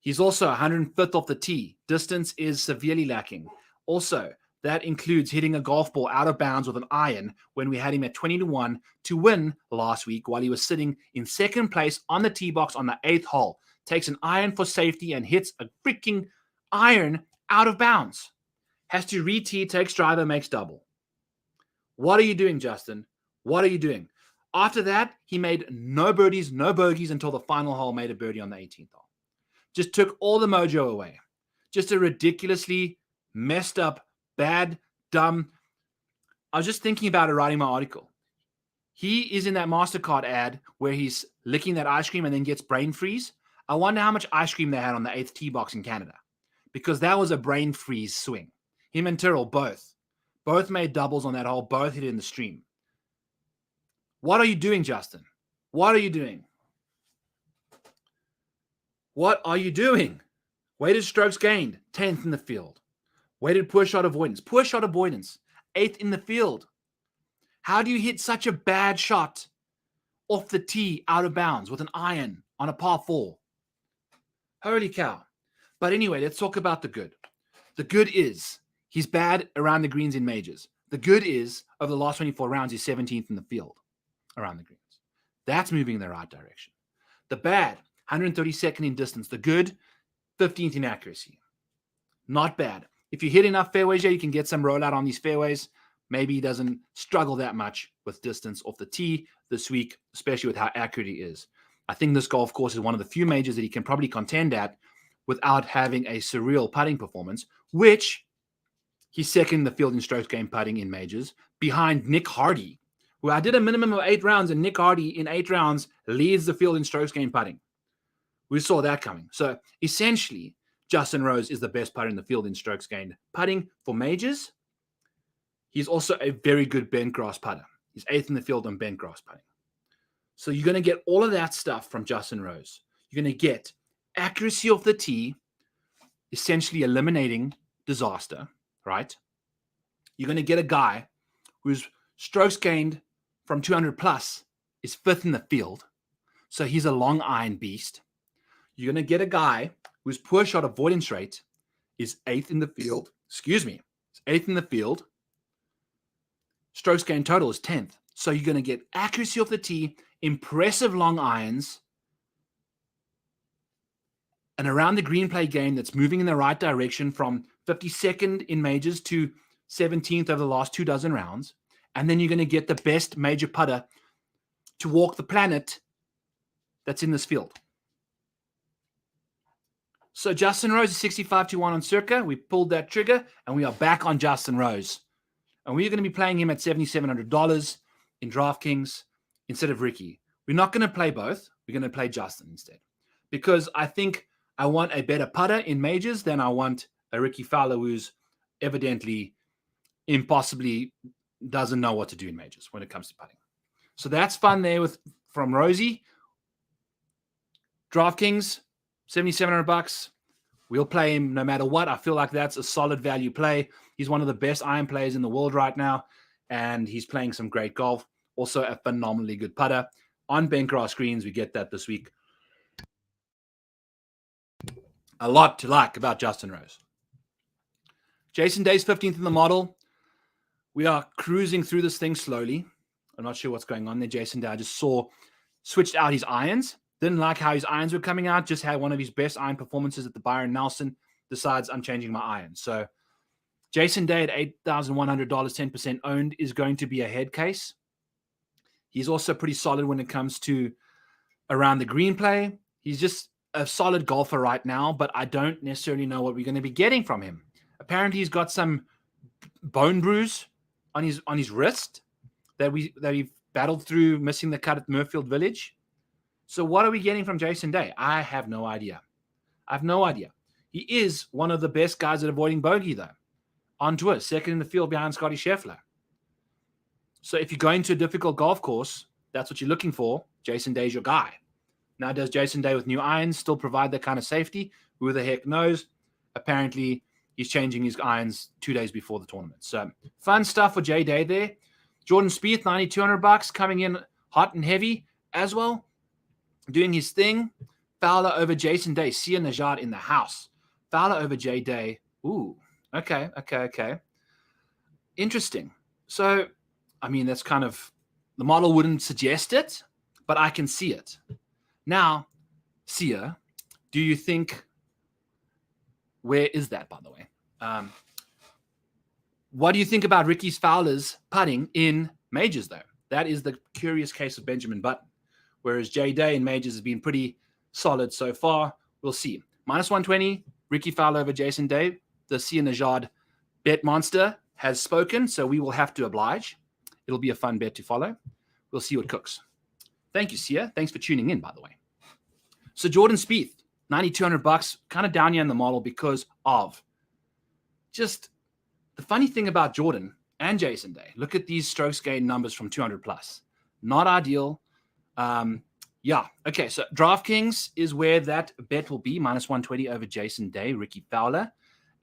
He's also 105th off the tee. Distance is severely lacking. Also, that includes hitting a golf ball out of bounds with an iron when we had him at 20-1 to win last week while he was sitting in second place on the tee box on the 8th hole. Takes an iron for safety and hits a freaking iron out of bounds. Has to re-tee, takes driver, makes double. What are you doing, Justin? What are you doing? After that, he made no birdies, no bogeys until the final hole, made a birdie on the 18th hole. Just took all the mojo away. Just a ridiculously messed up, bad, dumb. I was just thinking about it writing my article. He is in that MasterCard ad where he's licking that ice cream and then gets brain freeze. I wonder how much ice cream they had on the 8th tee box in Canada, because that was a brain freeze swing. Him and Tyrrell both made doubles on that hole, both hit in the stream. What are you doing, Justin? What are you doing? What are you doing? Weighted strokes gained, 10th in the field. Weighted poor shot avoidance, 8th in the field. How do you hit such a bad shot off the tee out of bounds with an iron on a par 4? Holy cow. But anyway, let's talk about the good. The good is he's bad around the greens in majors. The good is, over the last 24 rounds, he's 17th in the field around the greens. That's moving in the right direction. The bad, 132nd in distance. The good, 15th in accuracy. Not bad. If you hit enough fairways here, you can get some rollout on these fairways. Maybe he doesn't struggle that much with distance off the tee this week, especially with how accurate he is. I think this golf course is one of the few majors that he can probably contend at without having a surreal putting performance, which He's second in the field in strokes gained putting in majors, behind Nick Hardy, who I did a minimum of 8 rounds, and Nick Hardy in 8 rounds leads the field in strokes gained putting. We saw that coming. So essentially, Justin Rose is the best putter in the field in strokes gained putting for majors. He's also a very good bent grass putter. He's 8th in the field on bent grass putting. So you're going to get all of that stuff from Justin Rose. You're going to get accuracy off the tee, essentially eliminating disaster, right? You're going to get a guy whose strokes gained from 200 plus is 5th in the field. So he's a long iron beast. You're going to get a guy whose poor shot avoidance rate is 8th in the field. Excuse me. It's 8th in the field. Strokes gained total is 10th. So you're going to get accuracy off the tee, impressive long irons, and around the green play game that's moving in the right direction from 52nd in majors to 17th over the last 2 dozen rounds. And then you're going to get the best major putter to walk the planet that's in this field. So Justin Rose is 65-1 on Circa. We pulled that trigger, and we are back on Justin Rose. And we're going to be playing him at $7,700 in DraftKings instead of Ricky. We're not going to play both. We're going to play Justin instead. Because I think I want a better putter in majors than I want a Ricky Fowler who's evidently impossibly doesn't know what to do in majors when it comes to putting. So that's fun there from Rosie. DraftKings, $7,700. We'll play him no matter what. I feel like that's a solid value play. He's one of the best iron players in the world right now, and he's playing some great golf. Also a phenomenally good putter. On bent grass greens, we get that this week. A lot to like about Justin Rose. Jason Day's 15th in the model. We are cruising through this thing slowly. I'm not sure what's going on there. Jason Day, I just saw, switched out his irons. Didn't like how his irons were coming out. Just had one of his best iron performances at the Byron Nelson. Decides I'm changing my irons. So Jason Day at $8,100, 10% owned, is going to be a head case. He's also pretty solid when it comes to around the green play. He's just a solid golfer right now, but I don't necessarily know what we're going to be getting from him. Apparently, he's got some bone bruise on his wrist that we've battled through, missing the cut at Murfield Village. So what are we getting from Jason Day? I have no idea. He is one of the best guys at avoiding bogey, though, on tour, second in the field behind Scotty Scheffler. So if you're going to a difficult golf course, that's what you're looking for. Jason Day's your guy. Now, does Jason Day with new irons still provide that kind of safety? Who the heck knows? Apparently, he's changing his irons 2 days before the tournament. So fun stuff for Jay Day there. Jordan Spieth, $9,200, coming in hot and heavy as well, doing his thing. Fowler over Jason Day. Sia Najad in the house. Fowler over Jay Day. Ooh, okay. Interesting. So, I mean, that's kind of, the model wouldn't suggest it, but I can see it. Now, Sia, do you think, where is that, by the way? What do you think about Ricky Fowler's putting in majors, though? That is the curious case of Benjamin Button. Whereas Jay Day in majors has been pretty solid so far. We'll see. -120, Ricky Fowler over Jason Day. The Sia Najad bet monster has spoken, so we will have to oblige. It'll be a fun bet to follow. We'll see what cooks. Thank you, Sia. Thanks for tuning in, by the way. So Jordan Spieth, $9,200, kind of down here in the model because of just the funny thing about Jordan and Jason Day. Look at these strokes gain numbers from 200 plus. Not ideal. Yeah. Okay. So DraftKings is where that bet will be, -120 over Jason Day, Ricky Fowler.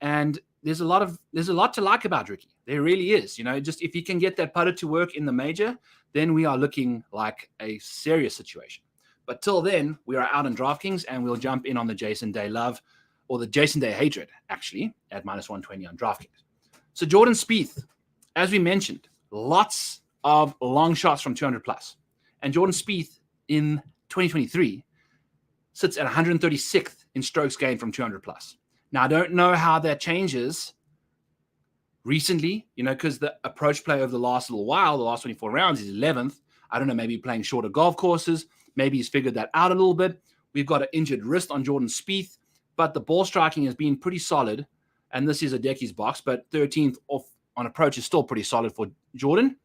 And there's a lot to like about Ricky. There really is. You know, just if he can get that putter to work in the major, then we are looking like a serious situation. But till then, we are out on DraftKings, and we'll jump in on the Jason Day love, or the Jason Day hatred, actually, at -120 on DraftKings. So Jordan Spieth, as we mentioned, lots of long shots from 200 plus. And Jordan Spieth in 2023 sits at 136th in strokes gained from 200 plus. Now, I don't know how that changes recently, you know, because the approach play over the last little while, the last 24 rounds, is 11th. I don't know, maybe playing shorter golf courses. Maybe he's figured that out a little bit. We've got an injured wrist on Jordan Spieth, but the ball striking has been pretty solid. and this is Hideki's box, but 13th off on approach is still pretty solid for Jordan.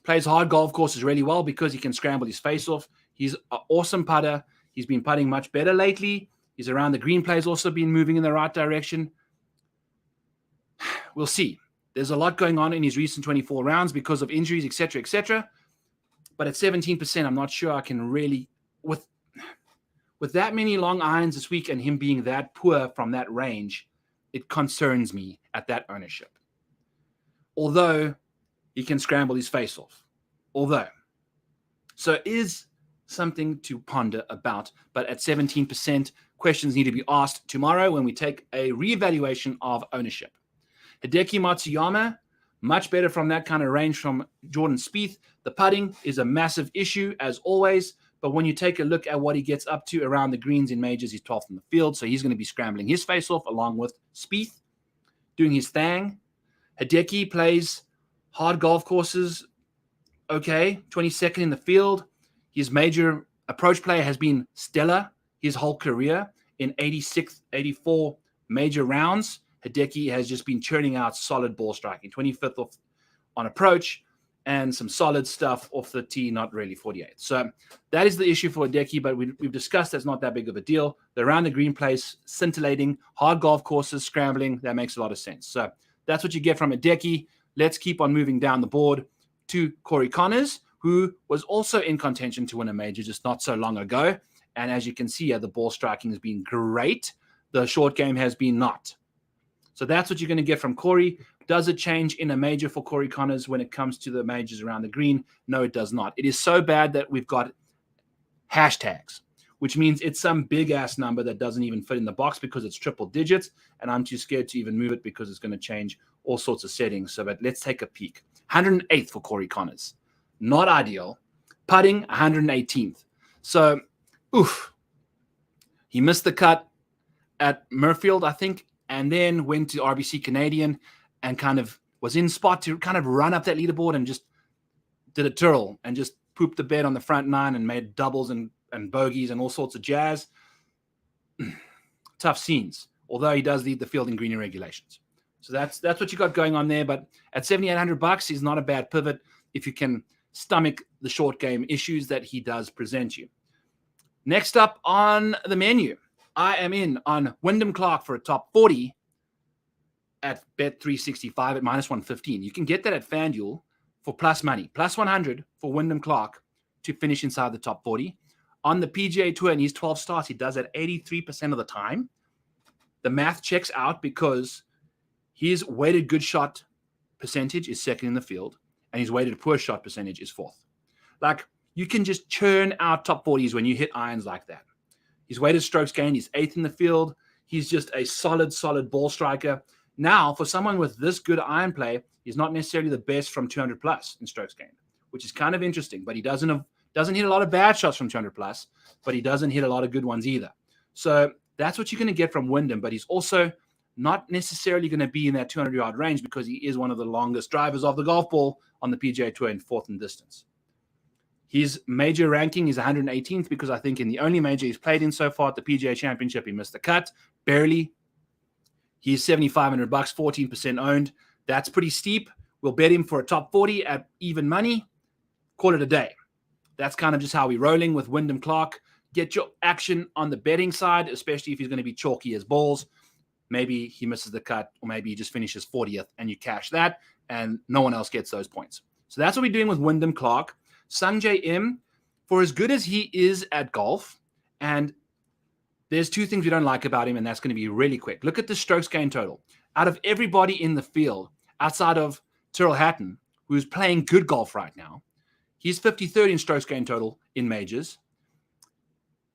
Plays hard golf courses really well because he can scramble his face off. He's an awesome putter. He's been putting much better lately. He's around the green play, has also been moving in the right direction. We'll see. There's a lot going on in his recent 24 rounds because of injuries, etc., etc. But at 17%, I'm not sure I can really, with that many long irons this week and him being that poor from that range, it concerns me at that ownership. Although he can scramble his face off. So it is something to ponder about. But at 17%, questions need to be asked tomorrow when we take a reevaluation of ownership. Hideki Matsuyama, much better from that kind of range from Jordan Spieth. The putting is a massive issue, as always. But when you take a look at what he gets up to around the greens in majors, he's 12th in the field. So he's going to be scrambling his face off along with Spieth, doing his thing. Hideki plays hard golf courses, okay, 22nd in the field. His major approach play has been stellar his whole career in 86, 84 major rounds. Hideki has just been churning out solid ball striking, 25th off on approach and some solid stuff off the tee, not really 48. So that is the issue for Hideki, but we've discussed that's not that big of a deal. The around the green place, scintillating, hard golf courses, scrambling, that makes a lot of sense. So that's what you get from Hideki. Let's keep on moving down the board to Corey Connors, who was also in contention to win a major just not so long ago. And as you can see, the ball striking has been great. The short game has been not. So that's what you're going to get from Corey. Does it change in a major for Corey Connors when it comes to the majors around the green? No, it does not. It is so bad that we've got hashtags, which means it's some big-ass number that doesn't even fit in the box because it's triple digits, and I'm too scared to even move it because it's going to change all sorts of settings. So but let's take a peek. 108th for Corey Connors. Not ideal. Putting, 118th. So, he missed the cut at Murfield, I think, and then went to RBC Canadian and kind of was in spot to kind of run up that leaderboard and just did a twirl and just pooped the bed on the front nine and made doubles and bogeys and all sorts of jazz. Tough scenes, although he does lead the field in green regulations. So that's what you got going on there. But at $7,800, he's not a bad pivot if you can stomach the short game issues that he does present you. Next up on the menu, I am in on Wyndham Clark for a top 40 at Bet365 at minus 115. You can get that at FanDuel for plus money, plus 100 for Wyndham Clark to finish inside the top 40. On the PGA Tour in his 12 starts, he does it 83% of the time. The math checks out because his weighted good shot percentage is second in the field, and his weighted poor shot percentage is fourth. Like, you can just churn out top 40s when you hit irons like that. His weighted strokes gained, he's eighth in the field. He's just a solid ball striker. Now, for someone with this good iron play, he's not necessarily the best from 200 plus in strokes gained, which is kind of interesting. But he doesn't hit a lot of bad shots from 200 plus, but he doesn't hit a lot of good ones either. So that's what you're going to get from Wyndham. But he's also not necessarily going to be in that 200-yard range because he is one of the longest drivers of the golf ball on the PGA Tour in fourth in distance. His major ranking is 118th because I think in the only major he's played in so far at the PGA Championship, he missed the cut, barely. He's $7,500, 14% owned. That's pretty steep. We'll bet him for a top 40 at even money. Call it a day. That's kind of just how we're rolling with Wyndham Clark. Get your action on the betting side, especially if he's going to be chalky as balls. Maybe he misses the cut, or maybe he just finishes 40th and you cash that, and no one else gets those points. So that's what we're doing with Wyndham Clark. Sungjae Im, for as good as he is at golf, and there's two things we don't like about him, and that's going to be really quick. Look at the strokes gain total. Out of everybody in the field, outside of Tyrrell Hatton, who's playing good golf right now, he's 53rd in strokes gain total in majors.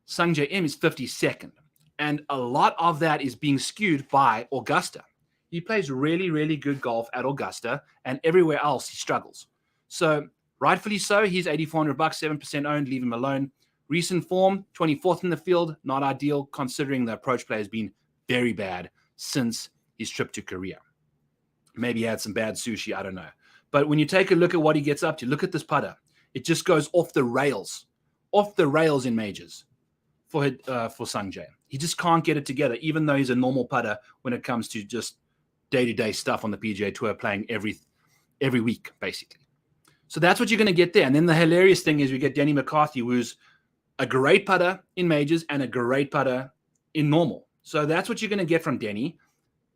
Sungjae Im is 52nd. And a lot of that is being skewed by Augusta. He plays really good golf at Augusta, and everywhere else he struggles. So rightfully so, he's $8,400, 7% owned, leave him alone. Recent form, 24th in the field, not ideal considering the approach play has been very bad since his trip to Korea. Maybe he had some bad sushi, I don't know. But when you take a look at what he gets up to, look at this putter. It just goes off the rails in majors for Sungjae. He just can't get it together, even though he's a normal putter when it comes to just day-to-day stuff on the PGA Tour, playing every week, basically. So that's what you're going to get there. And then the hilarious thing is we get Denny McCarthy, who's a great putter in majors and a great putter in normal. So that's what you're going to get from Denny.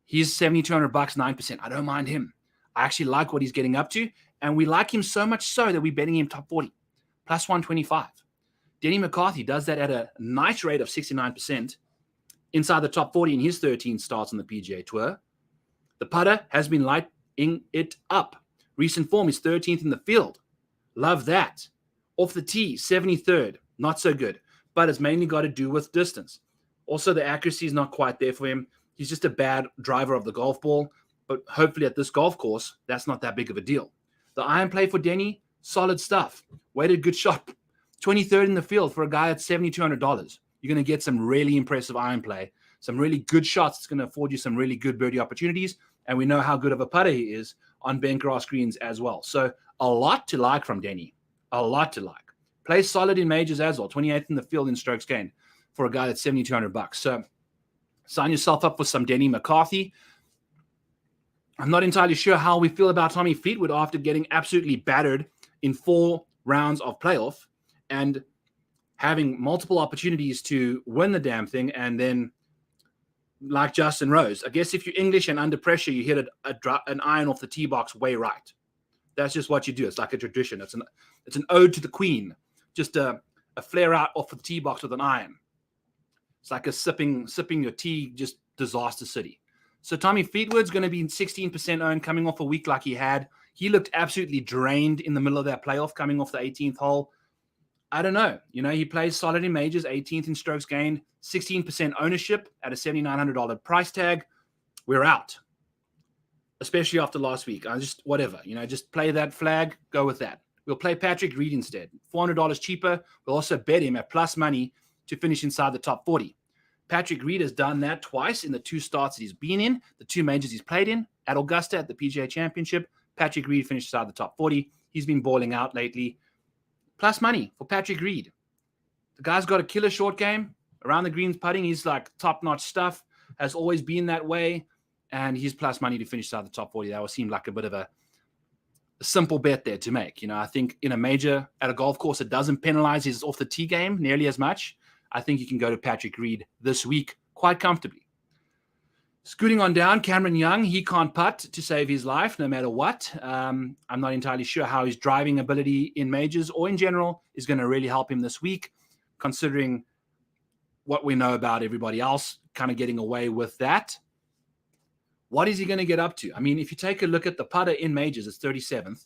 He's $7,200, 9%. I don't mind him. I actually like what he's getting up to. And we like him so much so that we're betting him top 40, plus 125. Denny McCarthy does that at a nice rate of 69% inside the top 40 in his 13 starts on the PGA Tour. The putter has been lighting it up. Recent form is 13th in the field. Love that. Off the tee, 73rd. Not so good. But it's mainly got to do with distance. Also, the accuracy is not quite there for him. He's just a bad driver of the golf ball. But hopefully at this golf course, that's not that big of a deal. The iron play for Denny, solid stuff. Weighted good shot. 23rd in the field for a guy at $7,200. You're going to get some really impressive iron play. Some really good shots. It's going to afford you some really good birdie opportunities. And we know how good of a putter he is on bent grass greens as well. So a lot to like from Denny. A lot to like. Plays solid in majors as well. 28th in the field in strokes gained for a guy that's $7,200. So sign yourself up for some Denny McCarthy. I'm not entirely sure how we feel about Tommy Fleetwood after getting absolutely battered in 4 rounds of playoff and having multiple opportunities to win the damn thing, and then like Justin Rose, I guess if you're English and under pressure, you hit an iron off the tee box way right. That's just what you do. It's like a tradition. It's an ode to the Queen. Just a flare out off the tee box with an iron. It's like a sipping your tea, just disaster city. So Tommy Fleetwood's going to be 16% owned coming off a week like he had. He looked absolutely drained in the middle of that playoff coming off the 18th hole. I don't know. He plays solid in majors, 18th in strokes gained, 16% ownership at a $7,900 price tag. We're out, especially after last week. Whatever. Just play that flag, go with that. We'll play Patrick Reed instead. $400 cheaper. We'll also bet him at plus money to finish inside the top 40. Patrick Reed has done that twice in the 2 starts that he's been in, the 2 majors he's played in. At Augusta, at the PGA Championship, Patrick Reed finished inside the top 40. He's been balling out lately. Plus money for Patrick Reed. The guy's got a killer short game. Around the greens putting, he's like top-notch stuff. Has always been that way. And he's plus money to finish inside the top 40. That would seem like a bit of a simple bet there to make. I think in a major at a golf course, it doesn't penalize his off-the-tee game nearly as much. I think you can go to Patrick Reed this week quite comfortably. Scooting on down, Cameron Young, he can't putt to save his life no matter what. I'm not entirely sure how his driving ability in majors or in general is going to really help him this week, considering what we know about everybody else kind of getting away with that. What is he going to get up to? I mean, if you take a look at the putter in majors, it's 37th.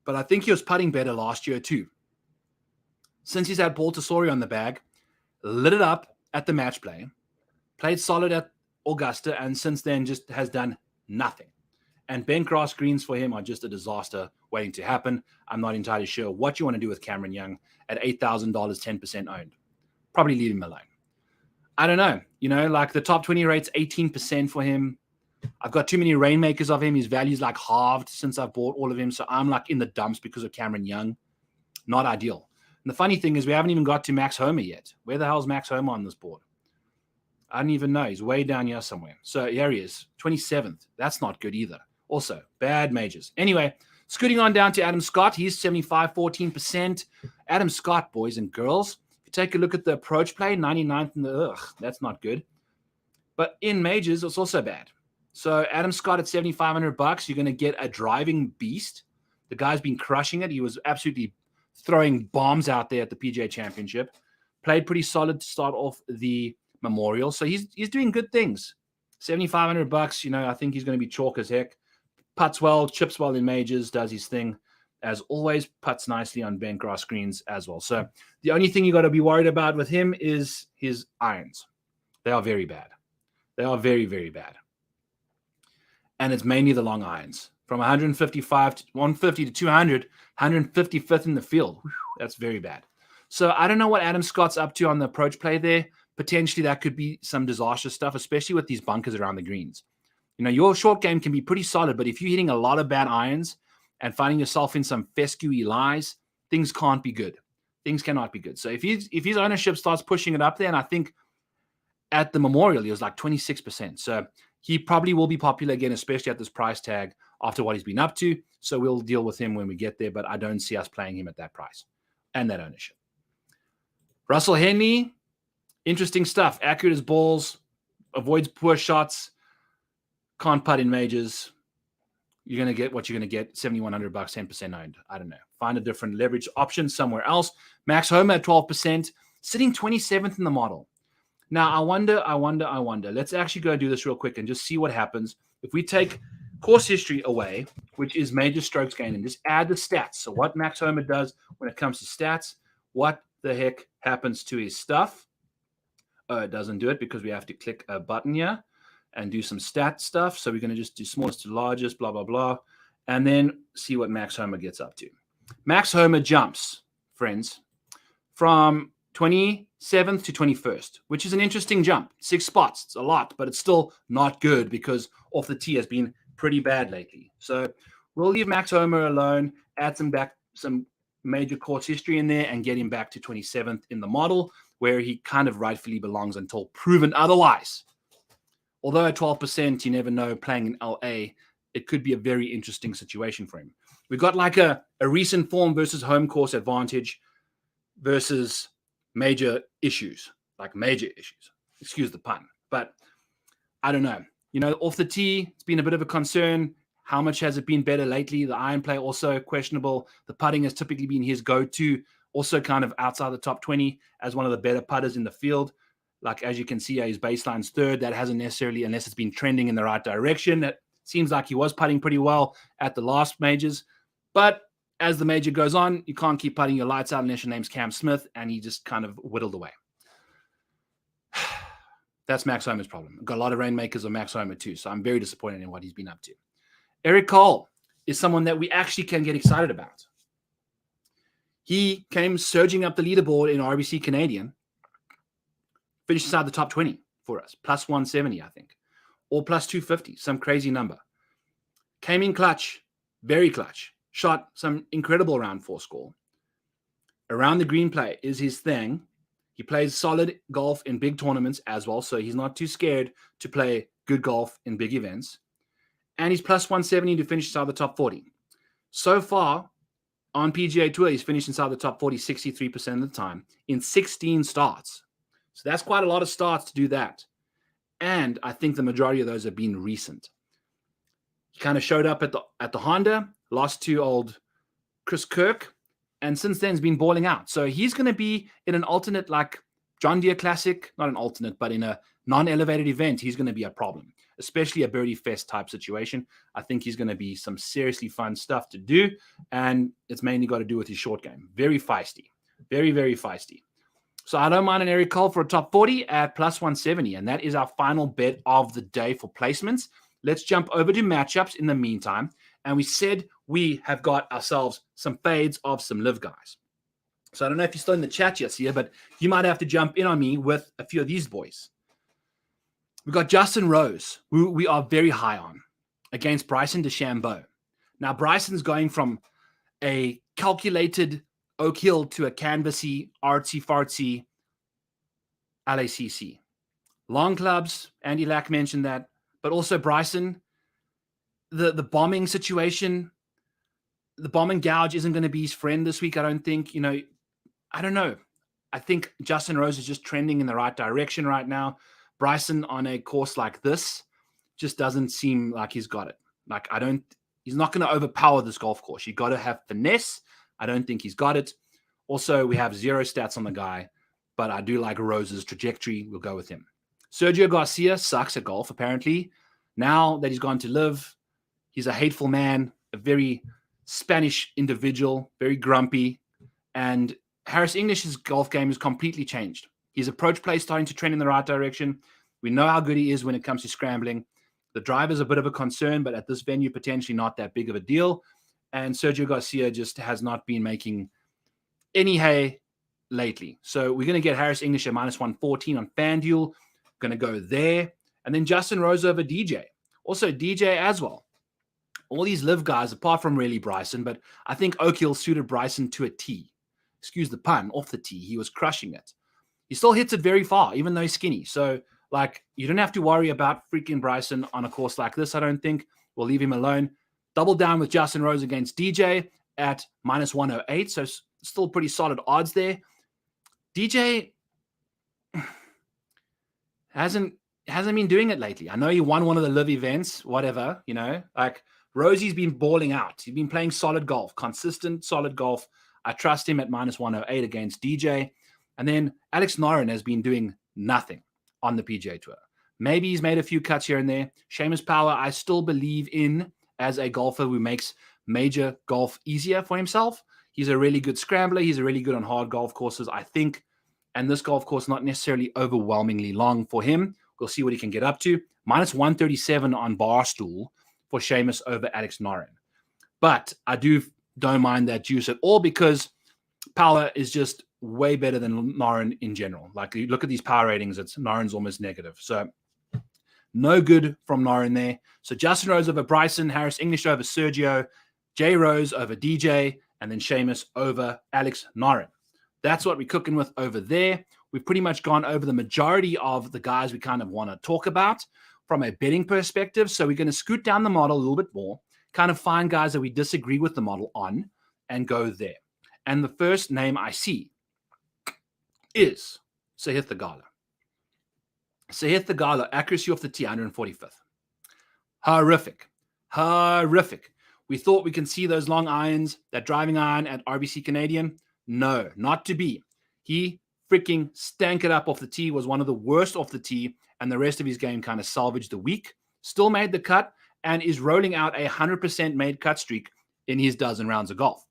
But I think he was putting better last year too. Since he's had Paul Tesori on the bag, lit it up at the match play, played solid at Augusta, and since then just has done nothing. And bent grass greens for him are just a disaster waiting to happen. I'm not entirely sure what you want to do with Cameron Young at $8,000, 10% owned. Probably leave him alone. I don't know. Like the top 20 rate's 18% for him. I've got too many rainmakers of him. His value's like halved since I've bought all of him. So I'm like in the dumps because of Cameron Young. Not ideal. And the funny thing is we haven't even got to Max Homer yet. Where the hell's Max Homer on this board? I don't even know. He's way down here somewhere. So here he is, 27th. That's not good either. Also, bad majors. Anyway, scooting on down to Adam Scott. He's 75, 14%. Adam Scott, boys and girls. If you take a look at the approach play, 99th in the, that's not good. But in majors, it's also bad. So Adam Scott at $7,500, you're going to get a driving beast. The guy's been crushing it. He was absolutely throwing bombs out there at the PGA Championship. Played pretty solid to start off the Memorial. So he's doing good things. $7,500, I think he's going to be chalk as heck. Putts well, chips well in majors, does his thing. As always, putts nicely on bent grass greens as well. So the only thing you got to be worried about with him is his irons. They are very bad. They are very, very bad. And it's mainly the long irons. From 155 to 150 to 200, 155th in the field. Whew, that's very bad. So I don't know what Adam Scott's up to on the approach play there. Potentially that could be some disastrous stuff, especially with these bunkers around the greens. Your short game can be pretty solid, but if you're hitting a lot of bad irons and finding yourself in some fescue lies, things can't be good. Things cannot be good. So if his ownership starts pushing it up there, and I think at the Memorial, he was like 26%. So he probably will be popular again, especially at this price tag after what he's been up to. So we'll deal with him when we get there, but I don't see us playing him at that price and that ownership. Russell Henley, interesting stuff. Accurate as balls, avoids poor shots, can't putt in majors. You're going to get what you're going to get, $7,100, 10% owned. I don't know. Find a different leverage option somewhere else. Max Homer at 12%, sitting 27th in the model. Now, I wonder. Let's actually go do this real quick and just see what happens if we take course history away, which is major strokes gained, and just add the stats. So what Max Homer does when it comes to stats, what the heck happens to his stuff? It doesn't do it because we have to click a button here and do some stat stuff. So we're going to just do smallest to largest, blah, blah, blah, and then see what Max Homer gets up to. Max Homer jumps, friends, from 27th to 21st, which is an interesting jump. 6 spots. It's a lot, but it's still not good because off the tee has been pretty bad lately. So we'll leave Max Homer alone, add some major course history in there, and get him back to 27th in the model, where he kind of rightfully belongs until proven otherwise. Although at 12%, you never know, playing in LA, it could be a very interesting situation for him. We've got like a recent form versus home course advantage versus major issues, like major issues. Excuse the pun. But I don't know. Off the tee, it's been a bit of a concern. How much has it been better lately? The iron play also questionable. The putting has typically been his go-to, also kind of outside the top 20 as one of the better putters in the field. Like, as you can see, his baseline's third. That hasn't necessarily, unless it's been trending in the right direction. It seems like he was putting pretty well at the last majors. But as the major goes on, you can't keep putting your lights out unless your name's Cam Smith, and he just kind of whittled away. That's Max Homer's problem. Got a lot of rainmakers on Max Homer too, so I'm very disappointed in what he's been up to. Eric Cole is someone that we actually can get excited about. He came surging up the leaderboard in RBC Canadian, finished inside the top 20 for us, plus 170, I think, or plus 250, some crazy number. Came in clutch, very clutch, shot some incredible round 4 score. Around the green play is his thing. He plays solid golf in big tournaments as well, so he's not too scared to play good golf in big events. And he's plus 170 to finish inside the top 40. So far, on PGA Tour, he's finished inside the top 40 63% of the time in 16 starts. So that's quite a lot of starts to do that. And I think the majority of those have been recent. He kind of showed up at the Honda, lost to old Chris Kirk, and since then has been balling out. So he's going to be in an alternate, like John Deere Classic, not an alternate, but in a non-elevated event, he's going to be a problem, especially a birdie fest type situation. I think he's going to be some seriously fun stuff to do, and it's mainly got to do with his short game. Very feisty, very, very feisty. So I don't mind an Eric Cole for a top 40 at plus 170, and that is our final bet of the day for placements. Let's jump over to matchups in the meantime, and we said we have got ourselves some fades of some live guys. So I don't know if you're still in the chat yet here, but you might have to jump in on me with a few of these boys. We've got Justin Rose, who we are very high on, against Bryson DeChambeau. Now, Bryson's going from a calculated Oak Hill to a canvassy, artsy-fartsy LACC. Long clubs, Andy Lack mentioned that, but also Bryson, the bombing situation, the bomb and gouge isn't going to be his friend this week, I don't think. I don't know. I think Justin Rose is just trending in the right direction right now. Bryson on a course like this just doesn't seem like he's got it. He's not going to overpower this golf course. You got to have finesse. I don't think he's got it. Also, we have 0 stats on the guy, but I do like Rose's trajectory. We'll go with him. Sergio Garcia sucks at golf, apparently. Now that he's gone to live, he's a hateful man, a very Spanish individual, very grumpy. And Harris English's golf game has completely changed. His approach play is starting to trend in the right direction. We know how good he is when it comes to scrambling. The drive is a bit of a concern, but at this venue, potentially not that big of a deal. And Sergio Garcia just has not been making any hay lately. So we're going to get Harris English at minus 114 on FanDuel. Going to go there. And then Justin Rose over DJ. Also DJ as well. All these live guys, apart from really Bryson, but I think Oak Hill suited Bryson to a tee. Excuse the pun, off the tee. He was crushing it. He still hits it very far, even though he's skinny. So Like, you don't have to worry about freaking Bryson on a course like this, I don't think. We'll leave him alone. Double down with Justin Rose against DJ at minus 108. So still pretty solid odds there. DJ hasn't been doing it lately. I know he won one of the live events, whatever, like Rosie's been balling out. He's been playing solid golf, consistent, solid golf. I trust him at minus 108 against DJ. And then Alex Noren has been doing nothing on the PGA Tour. Maybe he's made a few cuts here and there. Seamus Power, I still believe in as a golfer who makes major golf easier for himself. He's a really good scrambler. He's really good on hard golf courses, I think. And this golf course, not necessarily overwhelmingly long for him. We'll see what he can get up to. Minus 137 on Barstool for Seamus over Alex Noren. But I don't mind that juice at all because Power is just way better than Noren in general. Like, you look at these power ratings, Noren's almost negative. So no good from Noren there. So Justin Rose over Bryson, Harris English over Sergio, J Rose over DJ, and then Seamus over Alex Noren. That's what we're cooking with over there. We've pretty much gone over the majority of the guys we kind of want to talk about from a betting perspective. So we're going to scoot down the model a little bit more, kind of find guys that we disagree with the model on, and go there. And the first name I see is Sahith Theegala. Sahith Theegala, accuracy off the tee, 145th. Horrific. We thought we can see those long irons, that driving iron at RBC Canadian. No, not to be. He freaking stank it up off the tee, was one of the worst off the tee, and the rest of his game kind of salvaged the week. Still made the cut and is rolling out a 100% made cut streak in his dozen rounds of golf.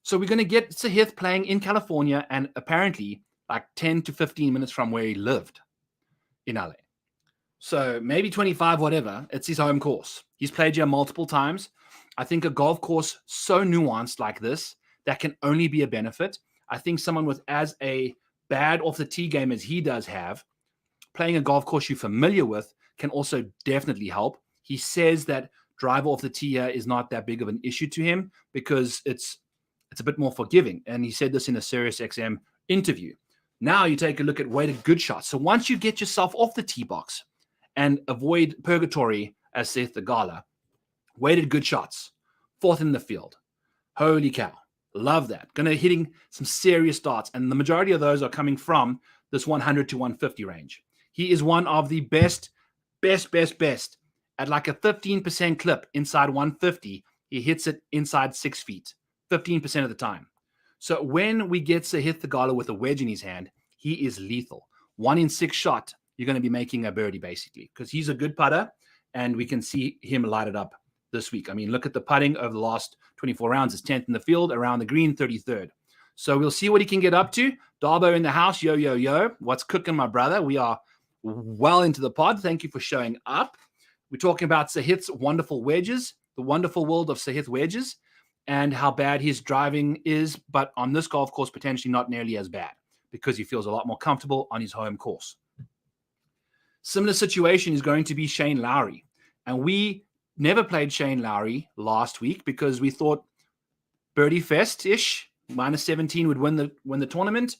So we're going to get Sahith playing in California and apparently like 10 to 15 minutes from where he lived in LA. So maybe 25, whatever. It's his home course. He's played here multiple times. I think a golf course so nuanced like this, that can only be a benefit. I think someone with as a bad off the tee game as he does have, playing a golf course you're familiar with can also definitely help. He says that driver off the tee here is not that big of an issue to him because it's a bit more forgiving. And he said this in a SiriusXM interview. Now you take a look at weighted good shots. So once you get yourself off the tee box and avoid purgatory, as Sahith Theegala, weighted good shots, fourth in the field. Holy cow. Love that. Going to hitting some serious darts. And the majority of those are coming from this 100 to 150 range. He is one of the best at like a 15% clip inside 150. He hits it inside 6 feet, 15% of the time. So when we get Sahith Theegala with a wedge in his hand, he is lethal. 1 in 6 shot, you're going to be making a birdie basically because he's a good putter and we can see him light it up this week. I mean, look at the putting over the last 24 rounds. It's 10th in the field, around the green, 33rd. So we'll see what he can get up to. Darbo in the house. Yo, yo, yo. What's cooking, my brother? We are well into the pod. Thank you for showing up. We're talking about Sahith's wonderful wedges, the wonderful world of Sahith wedges, and how bad his driving is, but on this golf course, potentially not nearly as bad because he feels a lot more comfortable on his home course. Similar situation is going to be Shane Lowry. And we never played Shane Lowry last week because we thought birdie fest-ish, minus 17 would win the tournament,